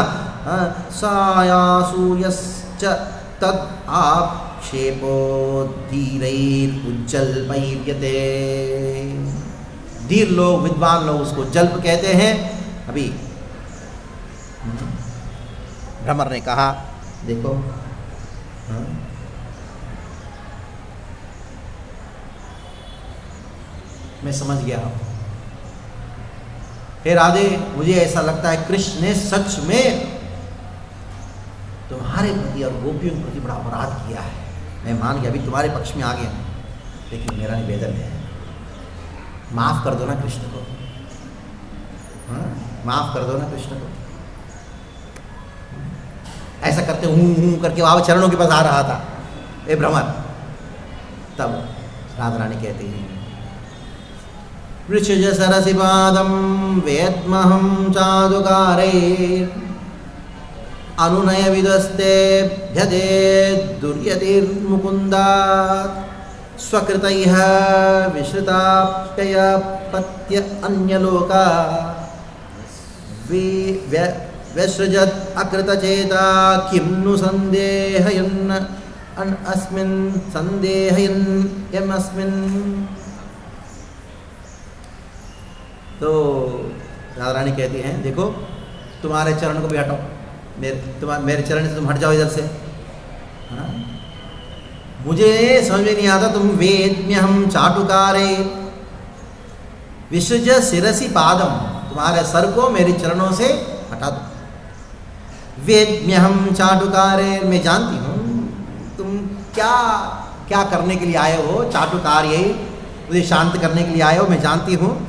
सायासूयश्च तद आक्षेपो धीरैरुज्जल्पैर्यते, धीर लोग, विद्वान लोग उसको जल्प कहते हैं। अभी भ्रमर ने कहा, देखो मैं समझ गया हूं, हे राधे, मुझे ऐसा लगता है कृष्ण ने सच में तुम्हारे प्रति और गोपियों के प्रति बड़ा अपराध किया है। मैं मान गया, अभी तुम्हारे पक्ष में आ गया, लेकिन मेरा निवेदन है, माफ कर दो ना कृष्ण को, माफ कर दो ना कृष्ण को। ऐसा करते हूँ करके वहाँ चरणों के पास आ रहा था ए भ्रमर। तब राधा रानी कहती हैं वृषज सरसि पादम वेद्महं चादुकारे अनुनय विदस्ते भ्यदे दुर्यतिर्मुकुन्दात् स्वकृतैः विश्रुताप्ययपत्य अन्यलोका व्यसृजत् अकृतचेता किं नु सन्देहयन् अस्मिन् सन्देहयन् यमस्मिन्। तो राधा रानी कहती हैं देखो तुम्हारे चरण को भी हटाओ, मेरे चरण से तुम हट जाओ इधर से। हाँ? मुझे समझ में नहीं आता, तुम वेद्म्यहं चाटुकारे विसृज शिरसि पादम, तुम्हारे सर को मेरे चरणों से हटा दो। वेद्म्यहं चाटुकारे, मैं जानती हूँ तुम क्या क्या करने के लिए आए हो। चाटुकार्ये, मुझे शांत करने के लिए आए हो, मैं जानती हूँ।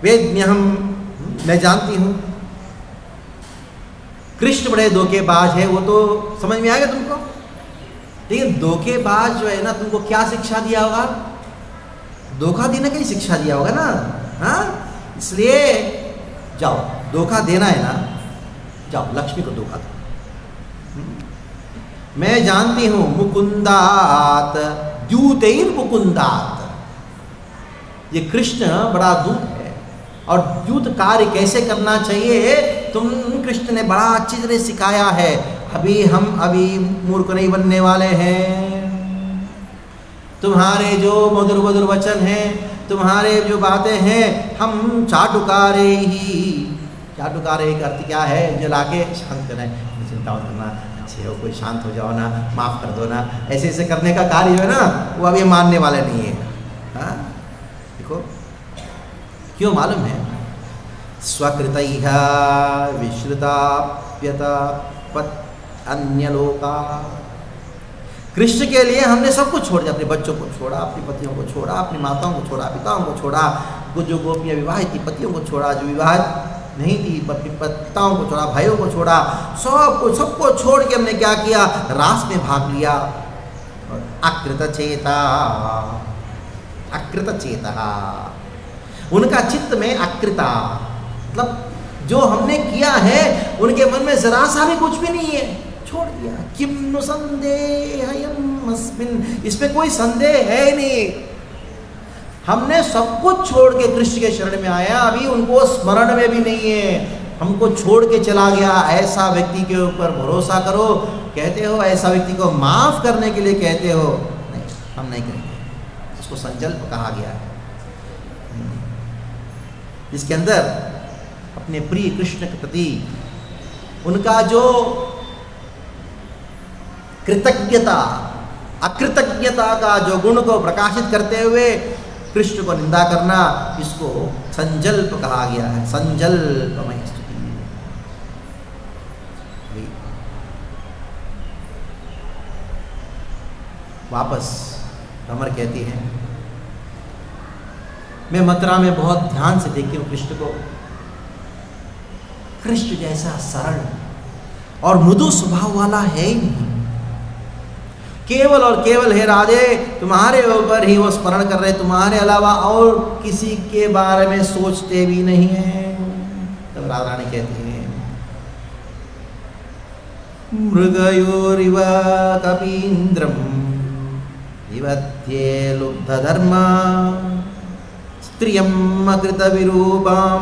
वेद्म्यहं, मैं जानती हूँ। कृष्ण बड़े धोखेबाज है, वो तो समझ में आएगा तुमको। लेकिन धोखेबाज जो है ना, तुमको क्या शिक्षा दिया होगा? धोखा देने की शिक्षा दिया होगा ना। हाँ, इसलिए जाओ, धोखा देना है ना, जाओ लक्ष्मी को धोखा दो। मैं जानती हूं मुकुंदात द्यूतैर मुकुंदात, ये कृष्ण बड़ा दूत है और द्यूत कार्य कैसे करना चाहिए तुम कृष्ण ने बड़ा अच्छी तरह सिखाया है। हम अभी मूर्ख नहीं बनने वाले हैं। तुम्हारे जो मधुर मधुर वचन हैं, तुम्हारे जो बातें हैं, हम चाटुकारे ही। चाटुकारे का अर्थ क्या है? जो लाके शांत करना है, चिंता मत करना, अच्छे हो, कोई शांत हो जाओ ना, माफ कर दो ना, ऐसे ऐसे करने का कार्य जो है ना, वो अभी मानने वाले नहीं है। हाँ देखो क्यों मालूम है? स्वकृतैः विश्रुताप्यतपत् अन्यलोका। कृष्ण के लिए हमने सब कुछ छोड़ दिया, अपने बच्चों को छोड़ा, अपनी पतियों को छोड़ा, अपनी माताओं को छोड़ा, पिताओं को छोड़ा, जो गोपियाँ विवाहित थी पतियों को छोड़ा, जो विवाहित नहीं थी अपनी पिताओं को छोड़ा, भाइयों को छोड़ा, सबको छोड़ के हमने क्या किया? रास में भाग लिया। अकृत चेता, अकृत चेता, उनका चित्त में अकृता, मतलब जो हमने किया है उनके मन में जरा सा भी कुछ भी नहीं है, छोड़ दिया। किम नु संदेहयम् अस्मिन्, इसमें कोई संदेह है ही नहीं। हमने सब कुछ छोड़ के कृष्ण के शरण में आया, अभी उनको स्मरण में भी नहीं है, हमको छोड़ के चला गया। ऐसा व्यक्ति के ऊपर भरोसा करो, कहते हो ऐसा व्यक्ति को माफ करने के लिए कहते हो, नहीं, हम नहीं करेंगे। इसको संकल्प कहा गया है, जिसके अंदर अपने प्रिय कृष्ण के प्रति उनका जो कृतज्ञता अकृतज्ञता का जो गुण को प्रकाशित करते हुए कृष्ण को निंदा करना, इसको संजल्प कहा गया है। संजल्पमय स्तुति। वापस भ्रमर कहती है, मैं मथुरा में बहुत ध्यान से देखती हूँ कृष्ण को। कृष्ण जैसा सरल और मृदु स्वभाव वाला है ही नहीं। केवल और केवल हे राधे तुम्हारे ऊपर ही वो स्मरण कर रहे, तुम्हारे अलावा और किसी के बारे में सोचते भी नहीं है। तब राधा रानी कहती है, मृगयोरिव कपीन्द्रम विवत्ये लुब्ध धर्मा स्त्रियम् अकृत विरूपां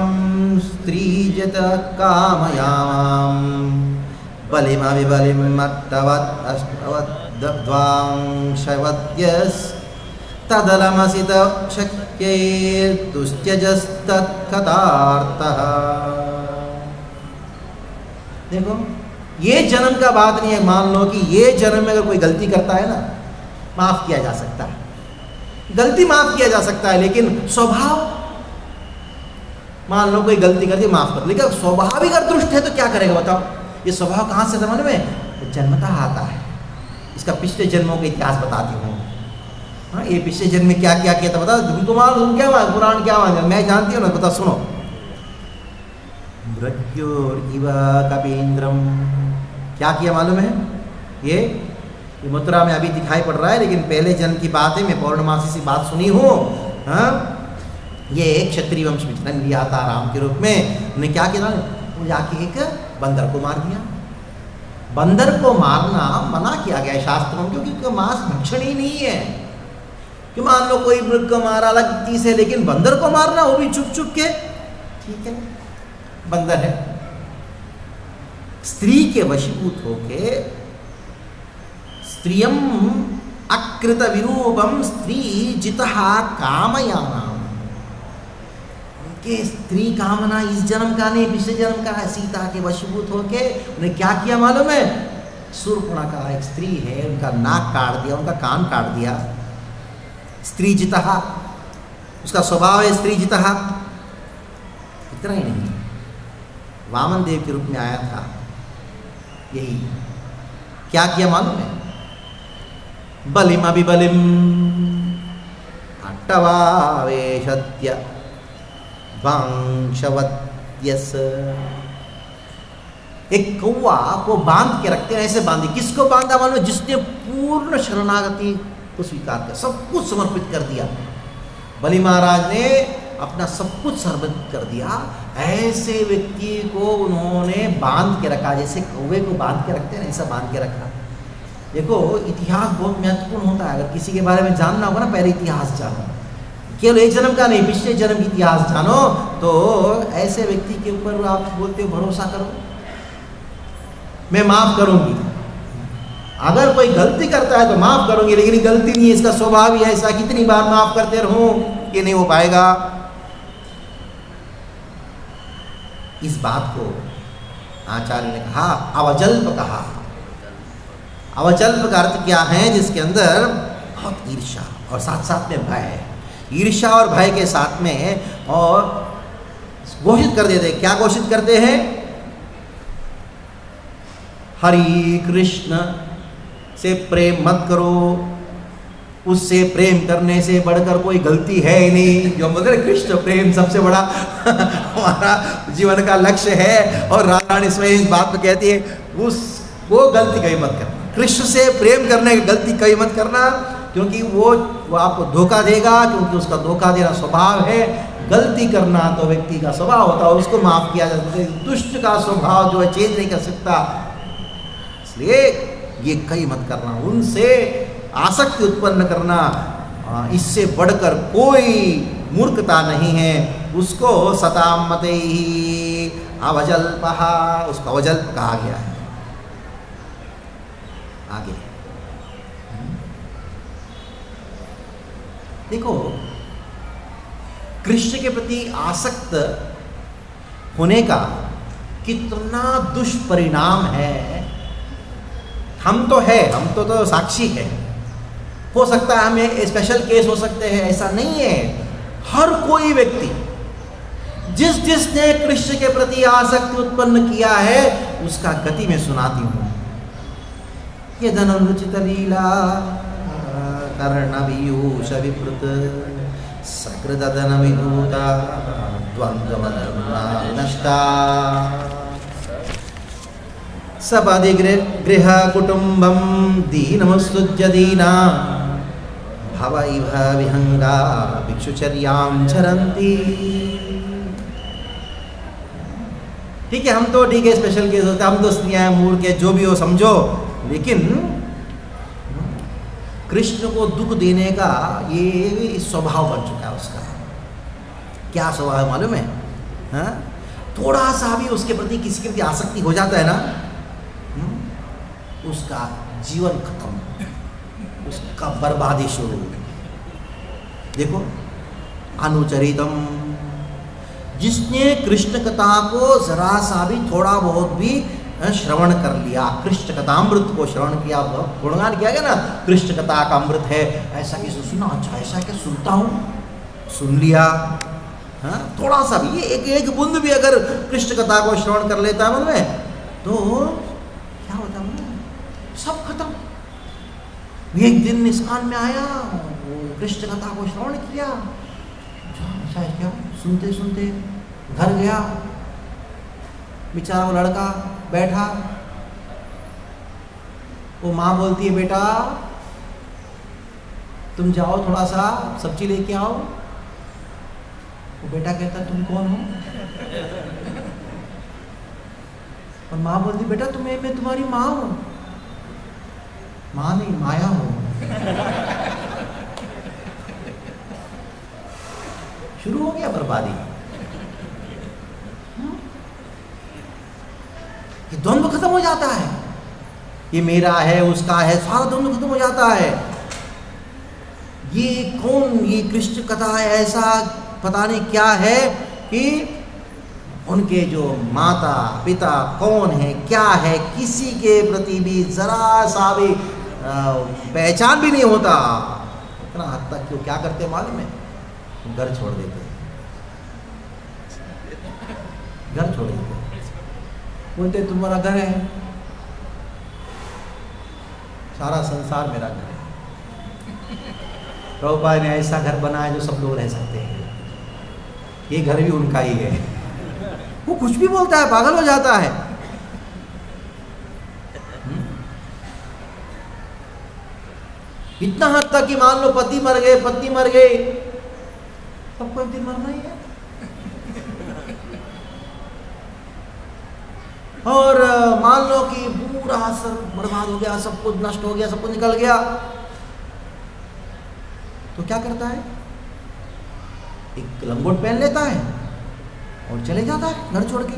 स्त्रीजत कामयामां बलिमविबलिम् अट्टवद्वांशवद्यस् तदलमसित शक्यैर्दुस्त्यजस्तत्कथार्थः। देखो ये जन्म का बात नहीं है, मान लो कि ये जन्म में अगर कोई गलती करता है ना, माफ किया जा सकता है, गलती माफ किया जा सकता है, लेकिन स्वभाव, मान लो कोई गलती करती माफ कर, लेकिन स्वभाव ही अगर दुष्ट है तो क्या करेगा बताओ? ये स्वभाव कहाँ से समझ में? जन्मता आता है। इसका पिछले जन्मों का इतिहास बताती हूँ। हाँ, ये पिछले जन्म में क्या क्या किया था बता, तुमको मालूम? तुम क्या मान, पुराण क्या मान, मैं जानती हूँ ना, बता सुनो। मृत्युर्इव कपीन्द्रम क्या किया मालूम है? ये मथुरा में अभी दिखाई पड़ रहा है, लेकिन पहले जन्म की बात है, मैं पौर्णमासी से बात सुनी हूँ। हाँ, ये एक क्षत्रिय वंश में जन्म लिया था राम के रूप में। उन्हें क्या किया? वो जाके एक बंदर को मार दिया। बंदर को मारना मना किया गया है शास्त्रों में, क्योंकि मांस भक्षणीय नहीं है। कि मान लो कोई मृग को मारा अलग चीज है, लेकिन बंदर को मारना वो भी चुप चुप के, ठीक है, बंदर है। स्त्री के वशीभूत होके स्त्रियम अकृत विरूपम स्त्री जितः कामयानाम, उनके स्त्री कामना इस जन्म का नहीं पिछले जन्म का है। सीता के वशीभूत होके उन्हें क्या किया मालूम है? शूर्पणखा एक स्त्री है, उनका नाक काट दिया, उनका कान काट दिया। स्त्री जितः, उसका स्वभाव है स्त्री जितः। इतना ही नहीं, वामन देव के रूप में आया था, यही क्या किया मालूम है? बलिम अभिबलिम अट्टवावेशत्य वंशवत्यस। एक कौवा को बांध के रखते हैं, ऐसे बांधे। किसको बांधा मालूम? जिसने पूर्ण शरणागति को स्वीकार किया, सब कुछ समर्पित कर दिया। बलि महाराज ने अपना सब कुछ समर्पित कर दिया। ऐसे व्यक्ति को उन्होंने बांध के रखा, जैसे कौवे को बांध के रखते हैं, ऐसा बांध के रखा। देखो, इतिहास बहुत महत्वपूर्ण होता है। अगर किसी के बारे में जानना होगा ना, पहले इतिहास जानो। केवल एक जन्म का नहीं, पिछले जन्म की इतिहास जानो। तो ऐसे व्यक्ति के ऊपर आप बोलते हो भरोसा करो, मैं माफ करूंगी। अगर कोई गलती करता है तो माफ करूंगी, लेकिन गलती नहीं है, इसका स्वभाव ही ऐसा, कितनी बार माफ करते रहूं, ये नहीं हो पाएगा। इस बात को आचार्य ने कहा, अवजल्प कहा। अवजल्प का अर्थ क्या है? जिसके अंदर बहुत ईर्ष्या और साथ साथ में भय है। ईर्ष्या और भय के साथ में, और घोषित कर देते। क्या घोषित करते हैं? हरि कृष्ण से प्रेम मत करो, उससे प्रेम करने से बढ़कर कोई गलती है ही नहीं। जो हम बोलते हैं कृष्ण प्रेम सबसे बड़ा हमारा जीवन का लक्ष्य है, और राधा रानी इसमें इस बात पे कहती है, वो गलती कहीं मत करना। कृष्ण से प्रेम करने की गलती कहीं मत करना, क्योंकि वो आपको धोखा देगा, क्योंकि उसका धोखा देना स्वभाव है। गलती करना तो व्यक्ति का स्वभाव होता है, उसको माफ किया जा सकता है। दुष्ट का स्वभाव जो है चेंज नहीं कर सकता, इसलिए ये कहीं मत करना। उनसे आसक्ति उत्पन्न करना, इससे बढ़कर कोई मूर्खता नहीं है। उसको सताम मते ही अवजल्पहा, उसको अवजल्प कहा गया है। आगे देखो, कृष्ण के प्रति आसक्त होने का कितना दुष्परिणाम है। हम तो है, हम तो साक्षी है। हो सकता है हमें स्पेशल केस हो सकते हैं, ऐसा नहीं है। हर कोई व्यक्ति जिसने कृष्ण के प्रति आसक्ति उत्पन्न किया है, उसका गति में सुनाती हूं। ये धनुरुचित लीला कर्णवीयूष विप्लुत सकृदन विदूता द्वंद्वमधर्मा नष्टा सपदि गृह कुटुंबम दीनमुत्सृज्य दीना भवैव विहंगा भिक्षुचर्यां चरन्ति। ठीक है, हम तो ठीक है, स्पेशल केस होता है, हम तो स्त्रियां मूर्ख है, जो भी हो समझो। लेकिन कृष्ण को दुख देने का ये स्वभाव बन चुका है उसका। क्या स्वभाव है मालूम है? हाँ? थोड़ा सा भी उसके प्रति किसी के प्रति आसक्ति हो जाता है ना, उसका जीवन खत्म, उसका बर्बादी शुरू। देखो, अनुचरितम, जिसने कृष्ण कथा को जरा सा भी थोड़ा बहुत भी श्रवण कर लिया, कृष्ण कथामृत को श्रवण किया, गुणगान किया गया ना, कृष्ण कथा का अमृत है, ऐसा किसी सुना, अच्छा ऐसा क्या सुनता हूँ, सुन लिया। हाँ, थोड़ा सा भी, ये एक बूंद भी अगर कृष्ण कथा को श्रवण कर लेता है मन में, तो क्या होता है, सब खत्म। एक दिन इस्कान में आया, कृष्ण कथा को श्रवण किया, अच्छा क्या, सुनते सुनते घर गया, बेचारा वो लड़का बैठा, वो माँ बोलती है बेटा तुम जाओ थोड़ा सा सब्जी लेके आओ। वो बेटा कहता है तुम कौन हो? और माँ बोलती बेटा मैं तुम्हारी माँ हूं। माँ नहीं माया हूं। शुरू हो गया बर्बादी। ये द्वंद्व खत्म हो जाता है, ये मेरा है उसका है, सारा द्वंद्व खत्म हो जाता है। ये कौन, ये कृष्ण कथा है ऐसा पता नहीं क्या है कि उनके जो माता पिता कौन है क्या है किसी के प्रति भी जरा सा भी पहचान भी नहीं होता। इतना हद तक क्यों क्या करते मालूम है? घर छोड़ देते, घर छोड़ देते, बोलते तुम्हारा घर है, सारा संसार मेरा घर है। प्रभुपाद ने ऐसा घर बनाया जो सब लोग रह सकते हैं, ये घर भी उनका ही है। वो कुछ भी बोलता है, पागल हो जाता है। इतना हद तक कि मान लो पति मर गए, पत्नी मर गई, सबको एक दिन मरना ही है। और मान लो कि पूरा असर बर्बाद हो गया, सब कुछ नष्ट हो गया, सब कुछ निकल गया, तो क्या करता है? एक लंगोट पहन लेता है और चले जाता है घर छोड़ के।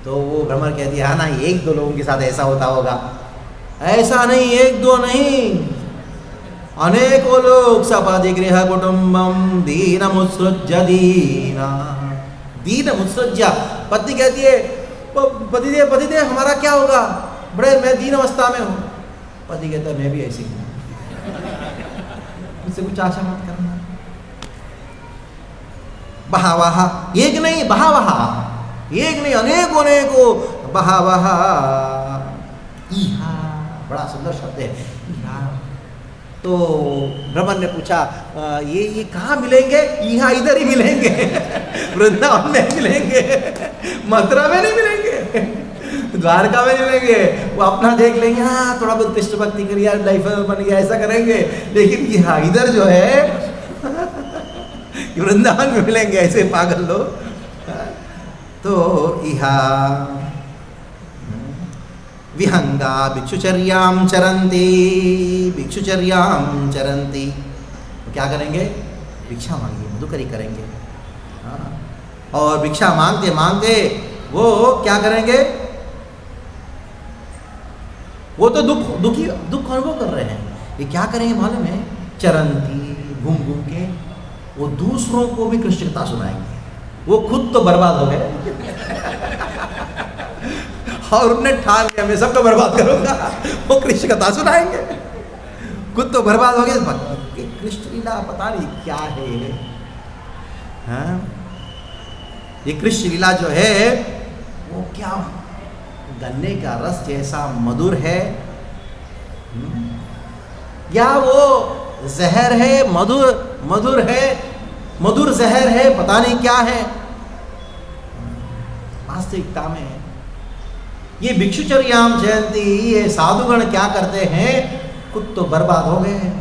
तो वो भ्रमर कहती है हाँ ना, एक दो लोगों के साथ ऐसा होता होगा। ऐसा नहीं, एक दो नहीं, अनेकों लोग सपदि गृह कुटुंबम दीनमुत्सृज्य दीना। दीनमुत्सृज्य, पत्नी कहती है पतिदेव हमारा क्या होगा, बड़े मैं दीन अवस्था में हूँ। पति कहता है मैं भी ऐसी हूँ, मुझसे कुछ आशा मत करना। बहावह, एक नहीं बहावह, एक नहीं अनेकों अनेकों बहावह। इहा, बड़ा सुंदर शब्द है इहा। तो भ्रमर ने पूछा ये कहाँ मिलेंगे? यहाँ इधर ही मिलेंगे, वृंदावन में मिलेंगे, मथुरा में नहीं मिलेंगे, द्वारका में मिलेंगे। वो अपना देख लेंगे, हाँ थोड़ा बहुत कृष्ण भक्ति करिए, लाइफ बन गया, ऐसा करेंगे। लेकिन यहाँ इधर जो है वृंदावन में मिलेंगे ऐसे पागल लोग। तो इहा विहंगा भिक्षुचर्याम चरंती, भिक्षुचर्याम चरंती। तो क्या करेंगे? भिक्षा मांगेंगे, मधुकरी करेंगे। और भिक्षा मांगते मांगते वो क्या करेंगे? वो तो दुख अनुभव कर रहे हैं। ये क्या करेंगे मालूम है? चरंती, घूम घूम के वो दूसरों को भी कृष्ण कथा सुनाएंगे। वो खुद तो बर्बाद हो गए और उन्होंने ठान लिया मैं सबको बर्बाद करूंगा। वो कृष्ण कथा सुनाएंगे, खुद तो बर्बाद हो गए। कृष्ण लीला पता नहीं क्या है। हाँ? ये कृष्ण लीला जो है वो क्या गन्ने का रस जैसा मधुर है, या वो जहर है, मधुर है, मधुर जहर है, पता नहीं क्या है। वास्तविकता में ये भिक्षुचर्याम जयंती, ये साधुगण क्या करते हैं? खुद तो बर्बाद हो गए हैं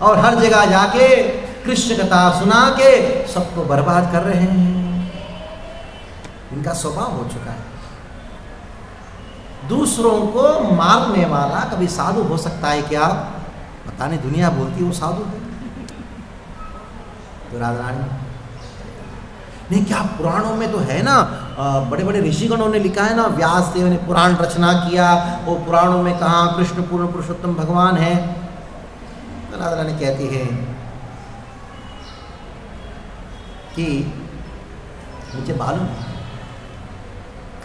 और हर जगह जाके कृष्ण कथा सुना के सबको बर्बाद कर रहे हैं। इनका स्वभाव हो चुका है। दूसरों को मारने वाला कभी साधु हो सकता है क्या? पता नहीं, दुनिया बोलती है वो साधु है। तो राधा रानी नहीं, क्या पुराणों में तो है ना, बड़े बड़े ऋषिगणों ने लिखा है ना, व्यास देव ने पुराण रचना किया, वो पुराणों में कहा कृष्ण पूर्ण पुरुषोत्तम भगवान है। तो राधा रानी कहती है कि मुझे मालूम है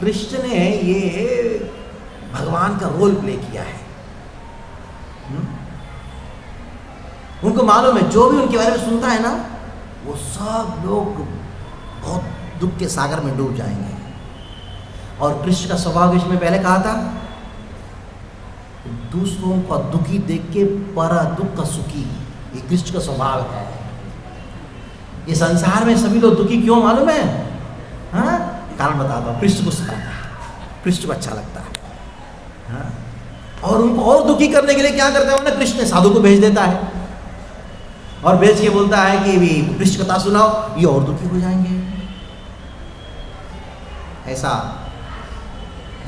कृष्ण ने ये भगवान का रोल प्ले किया है। उनको मालूम है जो भी उनके बारे में सुनता है ना, वो सब लोग बहुत दुख के सागर में डूब जाएंगे। और कृष्ण का स्वभाव इसमें पहले कहा था, दूसरों को दुखी देख के पर दुख का सुखी, ये कृष्ण का स्वभाव है। ये संसार में सभी लोग दुखी क्यों मालूम है? हाँ, कारण बताता हूँ। कृष्ण गुस्सा आता है, कृष्ण को अच्छा लगता है। हाँ? और उनको और दुखी करने के लिए क्या करता है उन्हें, कृष्ण साधु को भेज देता है और भेज के बोलता है कि भी कृष्ण कथा सुनाओ, ये और दुखी हो जाएंगे। ऐसा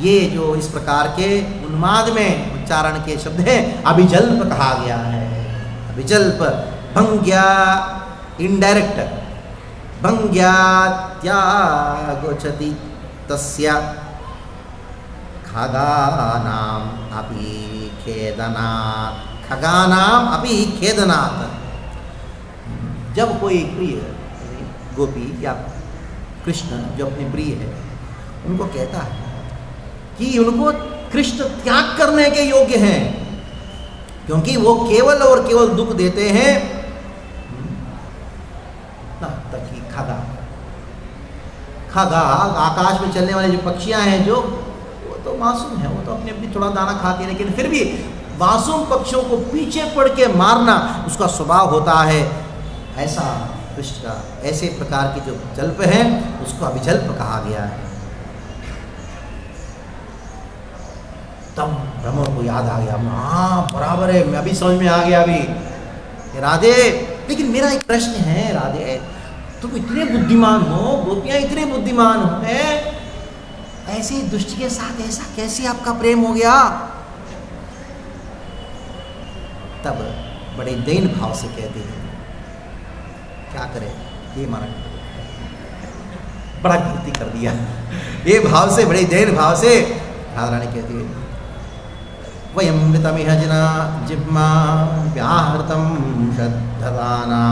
ये जो इस प्रकार के उन्माद में उच्चारण के शब्द हैं, अभिजल्प कहा गया है। अभिजल्प भंग्या इनडायरेक्ट, भंग्या त्यागोचति तस्य खगानाम अपि खेदनात्, खगानाम अपि खेदनात्। जब कोई प्रिय गोपी या कृष्ण जो अपने प्रिय है उनको कहता है कि उनको कृष्ण त्याग करने के योग्य हैं, क्योंकि वो केवल और केवल दुख देते हैं, तक ही खगा, खगा आकाश में चलने वाले जो पक्षियां हैं, जो वो तो मासूम है, वो तो अपने अपनी थोड़ा दाना खाते हैं, लेकिन फिर भी मासूम पक्षियों को पीछे पड़ के मारना उसका स्वभाव होता है। ऐसा कृष्ण का ऐसे प्रकार के जो जल्प हैं उसको अभिजल्प कहा गया है। तब भ्रमर को याद आ गया, हाँ बराबर है, मैं अभी समझ में आ गया अभी। राधे, लेकिन मेरा एक प्रश्न है राधे, तुम इतने बुद्धिमान हो, गोपियां इतने बुद्धिमान हो, ऐसे दुष्ट के साथ ऐसा कैसे आपका प्रेम हो गया? तब बड़े दीन भाव से कहते हैं, क्या करें, ये मारा बड़ा गलती कर दिया, ये भाव से, बड़े दीन भाव से राधा रानी कहती है, वयं मृतमिह जना जिह्मा व्याहृतं श्रद्धदाना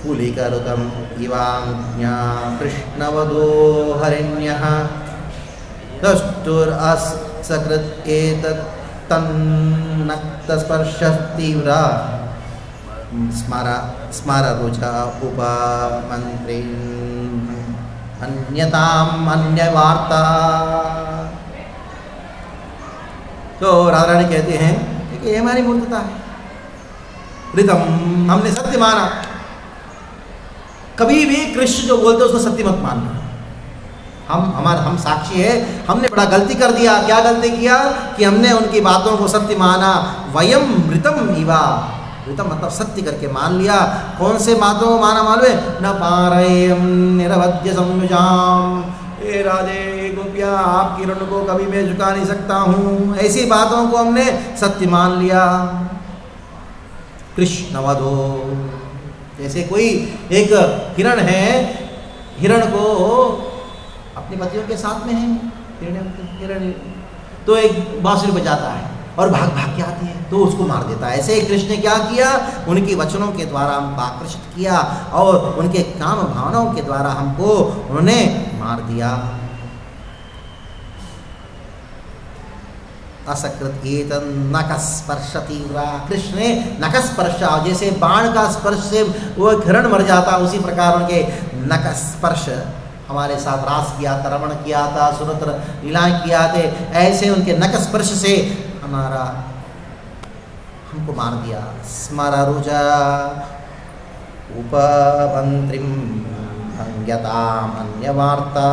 कुलिकरुतं इवाज्ञा कृष्णवदो हरिण्यः दष्टुरसकृत् एतत् तन्नक्तस्पर्शस्तीव्रा स्मर रुचा उपमन्त्रीन् अन्यताम् अन्यवार्ता। तो राधा रानी कहते हैं कि ये हमारी मूर्खता है, ऋतम, हमने सत्य माना, कभी भी कृष्ण जो बोलते उसको सत्य मत मानना। हम साक्षी है, हमने बड़ा गलती कर दिया। क्या गलती किया कि हमने उनकी बातों को सत्य माना। वयम ऋतम इवा, ऋतम मतलब सत्य करके मान लिया। कौन से बातों को माना मालूम है? न पारयम निरवध्य संयुजाम, ए राधे गोपिया आपकी रण को कभी मैं झुका नहीं सकता हूँ, ऐसी बातों को हमने सत्य मान लिया। कृष्णवधो, जैसे कोई एक हिरण है, हिरण को अपनी पतियों के साथ में है, हिरण तो एक बांसुरी बजाता है और भाग भाग के आती है तो उसको मार देता है। ऐसे ही कृष्ण ने क्या किया, उनकी वचनों के द्वारा हमको आकर्षित किया और उनके काम भावनाओं के द्वारा हमको उन्होंने मार दिया। असकृत एतन् नखस्पर्शति, कृष्ण ने नखस्पर्श, जैसे बाण का स्पर्श से वो हिरण मर जाता, उसी प्रकार उनके नखस्पर्श, हमारे साथ रास किया था, रमण किया था, सुरत्र लीलाएं किया थे, ऐसे उनके नखस्पर्श से हमारा हमको मार दिया। स्मररुजा उपमन्त्रीं अंग्यताम अन्यवार्ता,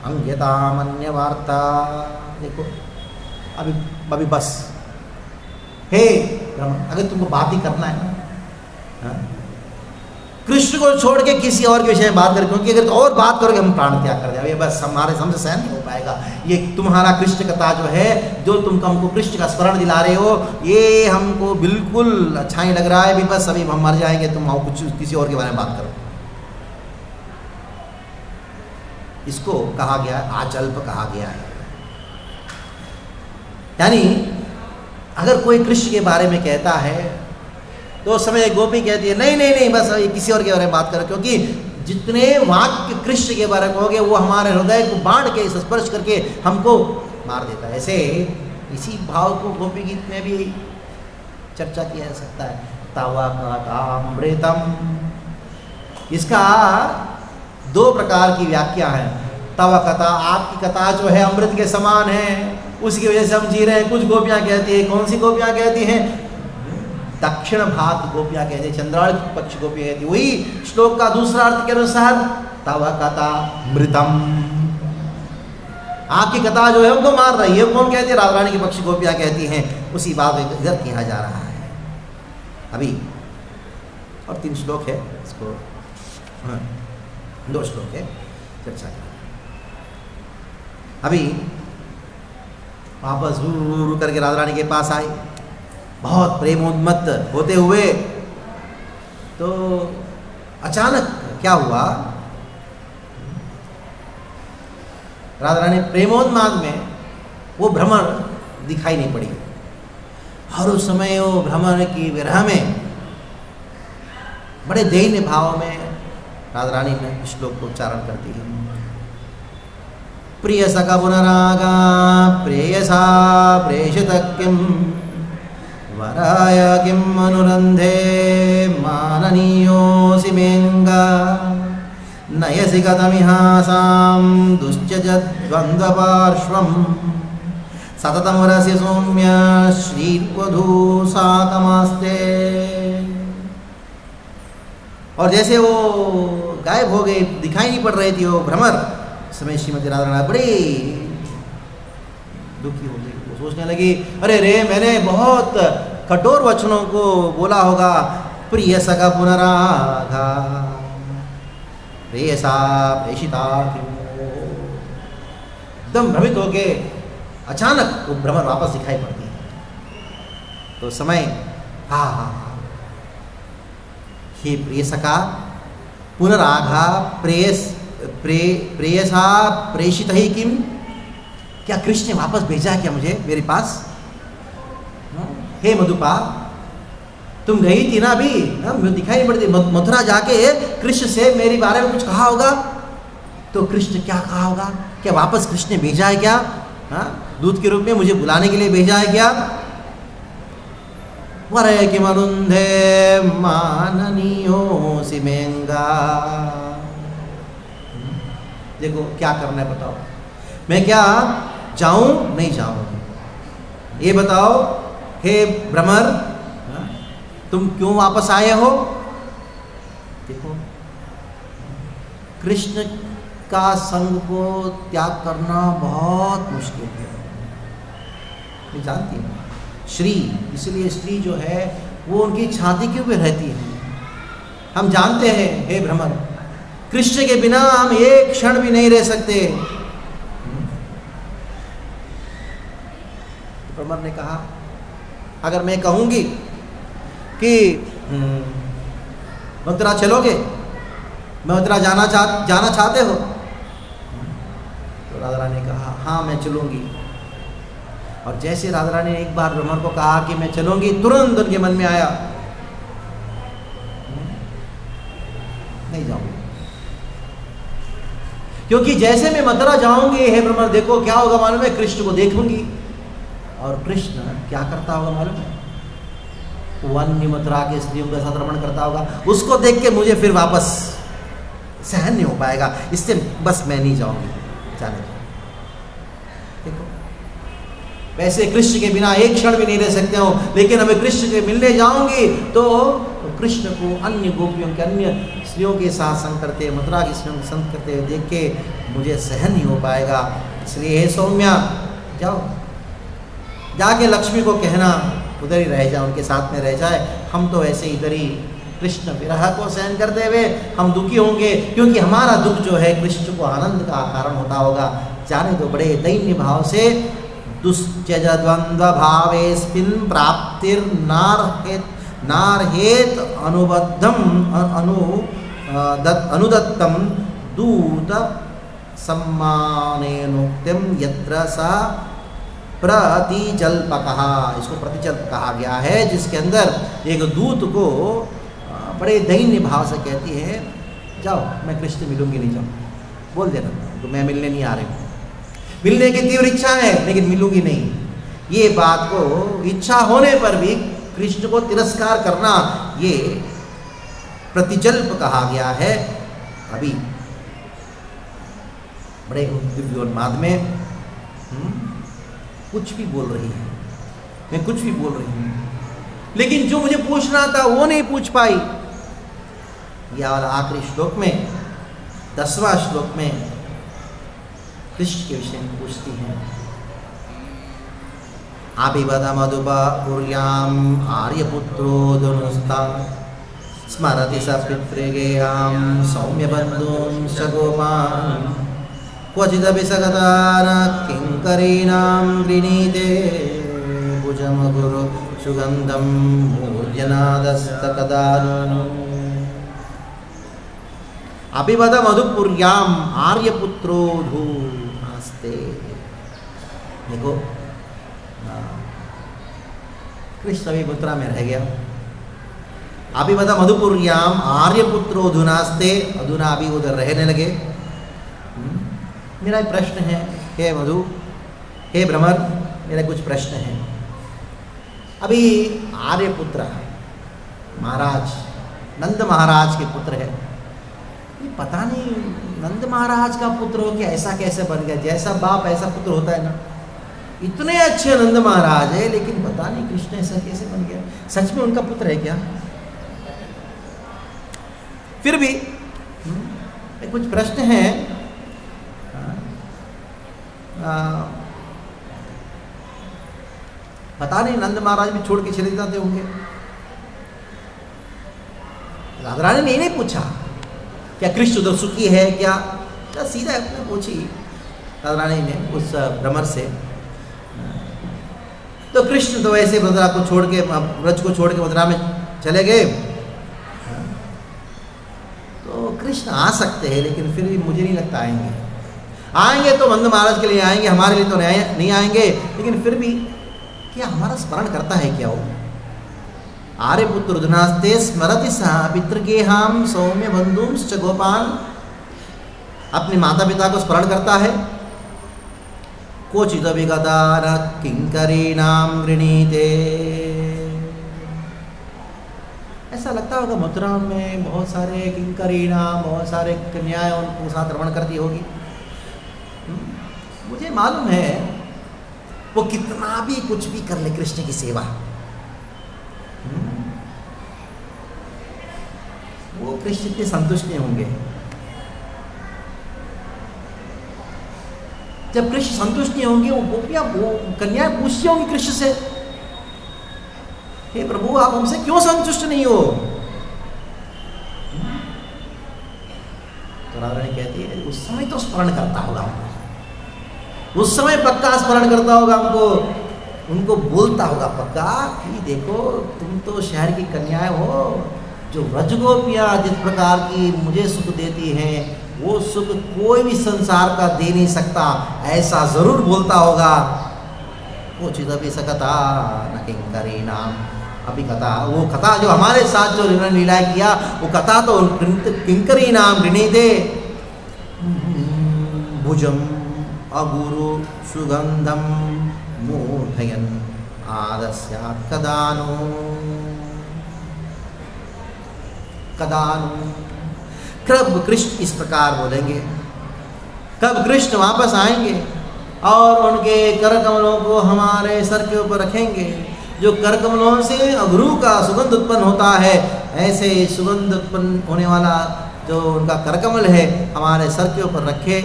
अंग्यताम अन्यवार्ता। देखो अभी बस, हे अगर तुमको बात ही करना है ना, कृष्ण को छोड़ के किसी और के विषय में बात करें, क्योंकि अगर तो और बात करोगे हम प्राण त्याग कर जाएंगे, बस हमारे समझ सहन नहीं हो पाएगा। ये तुम्हारा कृष्ण कथा जो है, जो तुम हमको कृष्ण का स्मरण दिला रहे हो, ये हमको बिल्कुल अच्छा नहीं लग रहा है। अभी बस अभी हम मर जाएंगे, तुम आओ कुछ किसी और के बारे में बात करो। इसको कहा गया है आजल्प कहा गया है। यानी अगर कोई कृष्ण के बारे में कहता है तो उस समय गोपी कहती है नहीं नहीं नहीं, बस किसी और के बारे में बात करो, क्योंकि जितने वाक्य कृष्ण के बारे में कहोगे वो हमारे हृदय को बांध के स्पर्श करके हमको मार देता है। ऐसे इसी भाव को गोपी गीत में भी चर्चा किया जा सकता है। तव कथामृतम, इसका दो प्रकार की व्याख्या है। तव कथा, आपकी कथा जो है अमृत के समान है, उसकी वजह से हम जी रहे हैं। कुछ गोपियां कहती है, कौन सी गोपियां कहती हैं? दक्षिण भाग गोपियां कहती है, चंद्राल पक्ष गोपियां कहती है। वही श्लोक का दूसरा अर्थ के अनुसार तव कथा मृतम, आपकी कथा जो है उनको मार रही है। कौन कहती है? राधा रानी के पक्ष गोपियाँ कहती हैं। उसी बात को इधर किया जा रहा है अभी। और 3 श्लोक है, इसको 2 श्लोक है, चर्चा करें अभी। वापस रू करके राधा रानी के पास आए, बहुत प्रेमोन्मत्त होते हुए। तो अचानक क्या हुआ, राधा रानी प्रेमोन्माद में वो भ्रमर दिखाई नहीं पड़ी। और उस समय वो भ्रमर की विरह में बड़े दयनीय भाव में राधा रानी ने श्लोक को उच्चारण करती है। प्रिय सखा पुनरागा प्रेयसा प्रेषित किम वराय किम अनुरंधे माननीयोऽसि मेंगा नयसि कथमिहासां दुश्चजद्वन्द्वपार्श्वं सततं रसि सौम्य श्रीवधू साकमास्ते। और जैसे वो गायब हो गई, दिखाई नहीं पड़ रही थी वो भ्रमर, समय श्रीमती राधा रानी बड़ी दुखी हो गई। वो सोचने लगी, अरे रे मैंने बहुत कठोर वचनों को बोला होगा। प्रिय सखा पुनरागा प्रेयसा प्रेषिता, एकदम भ्रमित हो के अचानक वो भ्रमर वापस दिखाई पड़ती है। तो समय हाँ हे प्रिय सखा पुनराघा प्रेयसा प्रेषित ही किम, क्या कृष्ण ने वापस भेजा है क्या मुझे मेरे पास? हे मधुपा, तुम गई थी ना अभी, दिखाई नहीं पड़ती। मथुरा जाके कृष्ण से मेरे बारे में कुछ कहा होगा। तो कृष्ण क्या कहा होगा? क्या वापस कृष्ण ने भेजा है क्या? दूत के रूप में मुझे बुलाने के लिए भेजा है क्या? वरे कि मरुंधे माननीयोऽसि मेंगा। देखो क्या करना है बताओ, मैं क्या जाऊं नहीं जाऊं? ये बताओ हे भ्रमर, तुम क्यों वापस आए हो? देखो कृष्ण का संग को त्याग करना बहुत मुश्किल है, मैं जानती हूँ। श्री, इसलिए स्त्री जो है वो उनकी छाती के ऊपर रहती है। हम जानते हैं हे भ्रमर, कृष्ण के बिना हम एक क्षण भी नहीं रह सकते। भ्रमर ने कहा, अगर मैं कहूंगी कि मथुरा चलोगे, मथुरा जाना चाहते हो? तो राधा रानी ने कहा हाँ मैं चलूंगी। और जैसे राधा रानी ने एक बार भ्रमर को कहा कि मैं चलूंगी, तुरंत उनके मन में आया नहीं जाऊंगी, क्योंकि जैसे मैं मथुरा जाऊंगी हे भ्रमर, देखो क्या होगा मालूम है? कृष्ण को देखूंगी। और कृष्ण क्या करता होगा मालूम है? वन्य मथुरा के स्त्रियों के साथ रमण करता होगा। उसको देख के मुझे फिर वापस सहन नहीं हो पाएगा, इससे बस मैं नहीं जाऊंगी, जाने दो। देखो वैसे कृष्ण के बिना एक क्षण भी नहीं रह सकते हो, लेकिन अभी कृष्ण के मिलने जाऊंगी तो कृष्ण को अन्य गोपियों के, अन्य स्त्रियों के साथ संग करते, मथुरा की स्त्रियों के संग करते हुए देख के मुझे सहन नहीं हो पाएगा। इसलिए हे सौम्या, जाओ जाके लक्ष्मी को कहना उधर ही रह जाए, उनके साथ में रह जाए। हम तो ऐसे इधर ही कृष्ण विरह को सहन करते हुए हम दुखी होंगे, क्योंकि हमारा दुख जो है कृष्ण को आनंद का कारण होता होगा। जाने दो, बड़े दैन्य भाव से दुश्चज द्वंद्व भावेस्मिन् प्राप्तिर नारहेत अनुबद्धम अनुदत्तम दूत सम्मानेनोक्तिम यत्र सा प्रतिजल्पकः। इसको प्रतिजल्प कहा गया है, जिसके अंदर एक दूत को बड़े दैन्य भाव से कहती है जाओ मैं कृष्ण मिलूंगी नहीं, जाओ बोल देना तो मैं मिलने नहीं आ रही हूँ। मिलने की तीव्र इच्छा है लेकिन मिलूंगी नहीं। ये बात को इच्छा होने पर भी कृष्ण को तिरस्कार करना, ये प्रतिजल्प कहा गया है। अभी बड़े दिव्योन्माद में कुछ भी बोल रही है, मैं कुछ भी बोल रही हूँ, लेकिन जो मुझे पूछना था वो नहीं पूछ पाई। यह वाला आखिरी श्लोक में 10वां श्लोक में कृष्ण के विषय में पूछती हैं। आपिबद मधुपुर्याम आर्यपुत्रो धनुस्तां स्मरति स पितृगेहां सौम्यबन्धूं स गोपान् क्वचिदपि स गतान किङ्करीणां गृणीते भुजमगुरु सुगन्धं मूर्जनादस्तकदानु। अपिबद मधुपुर्याम आर्यपुत्रो धूनास्ते। देखो कृष्ण अभी मथुरा में रह गया। अपिबद मधुपुर्याम आर्यपुत्रो धुनास्ते, अधुना अभी उधर रहने लगे। मेरा एक प्रश्न है, हे मधु, हे भ्रमर, मेरा कुछ प्रश्न है। अभी आर्यपुत्र महाराज, नंद महाराज के पुत्र है, ये पता नहीं नंद महाराज का पुत्र हो के ऐसा कैसे बन गया। जैसा बाप ऐसा पुत्र होता है ना। इतने अच्छे नंद महाराज है, लेकिन पता नहीं कृष्ण ऐसा कैसे बन गया। सच में उनका पुत्र है क्या? फिर भी कुछ प्रश्न हैं। पता नहीं नंद महाराज भी छोड़ के चले जाते होंगे। राधा रानी ने नहीं पूछा क्या कृष्ण उधर सुखी है क्या, सीधा अपने पूछी राधा रानी ने उस भ्रमर से। तो कृष्ण तो ऐसे मथुरा को छोड़ के, व्रज को छोड़ के मथुरा में चले गए। तो कृष्ण आ सकते हैं, लेकिन फिर भी मुझे नहीं लगता आएंगे तो नंद महाराज के लिए आएंगे, हमारे लिए तो नहीं आएंगे। लेकिन फिर भी क्या हमारा स्मरण करता है क्या वो? आर्यपुत्र धुनास्ते स्मरति सा पितृगेहां सौम्य बंधुंश्च गोपान, अपने माता पिता को स्मरण करता है। क्वचिदपि गतान किंकरीणां गृणीते। ऐसा लगता होगा मथुरा में बहुत सारे किंकरीणां, बहुत सारे कन्याएं उनके साथ रमण करती होगी। मुझे मालूम है वो कितना भी कुछ भी कर ले कृष्ण की सेवा, वो कृष्ण के संतुष्ट नहीं होंगे। जब कृष्ण संतुष्ट नहीं होंगे, वो गोपियां, वो कन्याएं पूछती होंगी कृष्ण से, हे प्रभु आप हमसे क्यों संतुष्ट नहीं हो? तो राधा रानी कहती है उस समय तो स्मरण करता होगा हमको, उस समय पक्का स्मरण करता होगा हमको, उनको बोलता होगा पक्का कि देखो तुम तो शहर की कन्याएं हो, जो व्रज गोपियां जिस प्रकार की मुझे सुख देती हैं वो सुख कोई भी संसार का दे नहीं सकता, ऐसा जरूर बोलता होगा। वो चीज अभी सकता न किंकरीणाम, अभी कथा, वो कथा जो हमारे साथ जो लीला किया वो कथा तो किंकरीणाम गृणीते भुजम अगुरु सुगंधम मूर्धयन् आदस्यात् कदानु। कब कृष्ण इस प्रकार बोलेंगे, कब कृष्ण वापस आएंगे और उनके कर कमलों को हमारे सर के ऊपर रखेंगे। जो कर कमलों से अगरू का सुगंध उत्पन्न होता है, ऐसे सुगंध उत्पन्न होने वाला जो उनका कर कमल है हमारे सर के ऊपर रखे,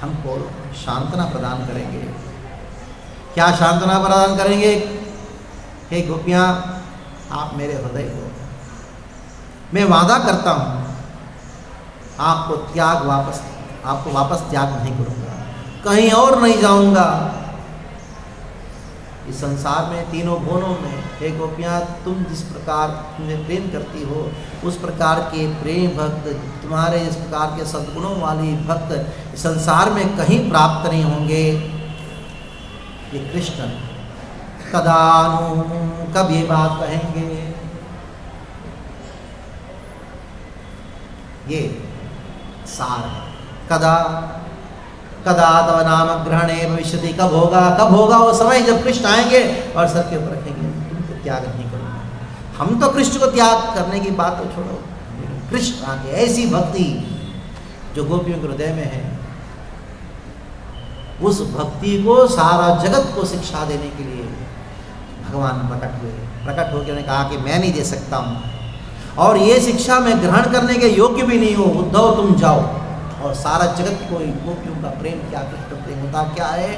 हमको सांत्वना प्रदान करेंगे। क्या सांत्वना प्रदान करेंगे? हे गोपियाँ, आप मेरे हृदय को, मैं वादा करता हूँ आपको वापस त्याग नहीं करूँगा, कहीं और नहीं जाऊँगा। इस संसार में तीनों भुवनों में हे गोपियाँ, तुम जिस प्रकार मुझे प्रेम करती हो उस प्रकार के प्रेम भक्त, तुम्हारे इस प्रकार के सद्गुणों वाली भक्त इस संसार में कहीं प्राप्त नहीं होंगे। ये कृष्ण कदानु, कब ये बात कहेंगे? ये सार है। कदा कदा तव नाम ग्रहणे भविष्यति, कब होगा वो समय जब कृष्ण आएंगे और सर के ऊपर रखेंगे, तुमको त्याग नहीं करूँगा। हम तो कृष्ण को त्याग करने की बात तो छोड़ो, कृष्ण आके ऐसी भक्ति जो गोपियों के हृदय में है, उस भक्ति को सारा जगत को शिक्षा देने के लिए भगवान प्रकट हुए। प्रकट होकर उन्होंने कहा कि मैं नहीं दे सकता हूँ और ये शिक्षा मैं ग्रहण करने के योग्य भी नहीं हूँ, उद्धव तुम जाओ और सारा जगत को गोपियों का प्रेम क्या, कृष्ण प्रेम होता क्या है,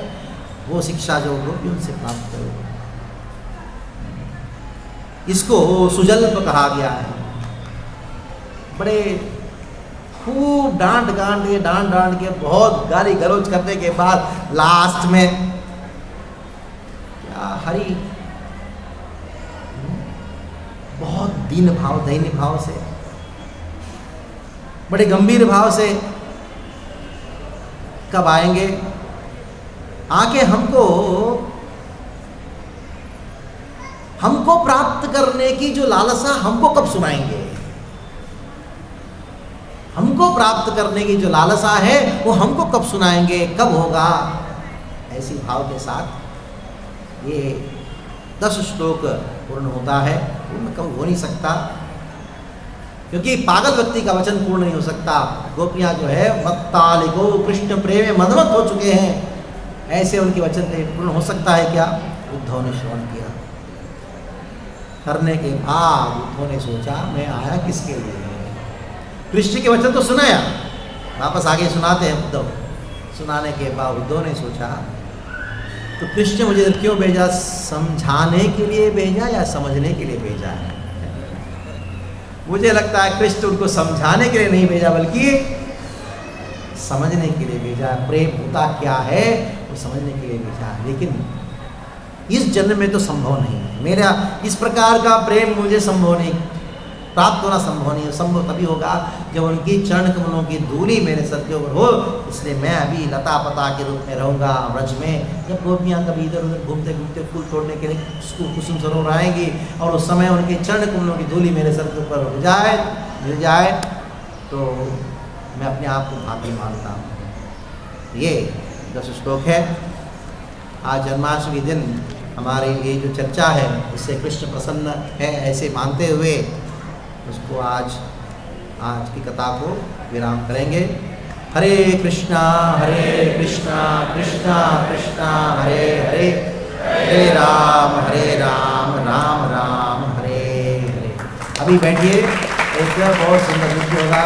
वो शिक्षा जो गोपियों से प्राप्त करो। इसको सुजल्प कहा गया है। बड़े खूब डांट के बहुत गाली गलौज करने के बाद लास्ट में क्या हरि बहुत दीन भाव, दयनीय भाव से, बड़े गंभीर भाव से कब आएंगे, आके हमको प्राप्त करने की जो लालसा हमको कब सुनाएंगे, हमको प्राप्त करने की जो लालसा है वो हमको कब सुनाएंगे, कब होगा। ऐसी भाव के साथ ये 10 श्लोक पूर्ण होता है। पूर्ण कब हो नहीं सकता, क्योंकि पागल व्यक्ति का वचन पूर्ण नहीं हो सकता। गोपियां जो है मत्तालिको कृष्ण प्रेम में मदमत हो चुके हैं, ऐसे उनके वचन पूर्ण हो सकता है क्या। उद्धव ने श्रवण किया, करने के बाद उद्धव ने सोचा मैं आया किसके लिए। कृष्ण के वचन तो सुनाया, वापस आगे सुनाते हैं उद्धव। सुनाने के बाद उद्धव ने सोचा तो कृष्ण मुझे क्यों भेजा, समझाने के लिए भेजा या समझने के लिए भेजा है। मुझे लगता है कृष्ण उनको समझाने के लिए नहीं भेजा बल्कि समझने के लिए भेजा है। प्रेम होता क्या है वो समझने के लिए भेजा है। लेकिन इस जन्म में तो संभव नहीं है, मेरा इस प्रकार का प्रेम मुझे संभव नहीं, प्राप्त होना संभव नहीं है। संभव तभी होगा जब उनकी चरण कमलों की धूली मेरे सर के ऊपर हो। इसलिए मैं अभी लता पता के रूप में रहूँगा व्रज में। जब गोपियाँ कभी इधर उधर घूमते घूमते फूल तोड़ने के लिए कुसुम सरोवर आएंगी और उस समय उनके चरण कमलों की धूली मेरे सर के ऊपर हो जाए, मिल जाए, तो मैं अपने आप को भाग्य मानता हूँ। ये 10 श्लोक है। आज जन्माष्टमी के दिन हमारी ये जो चर्चा है उससे कृष्ण प्रसन्न है ऐसे मानते हुए उसको आज की कथा को विराम करेंगे। हरे कृष्णा कृष्णा कृष्णा हरे हरे, हरे राम राम राम हरे हरे। अभी बैठिए, एक बहुत सुंदर नृत्य होगा।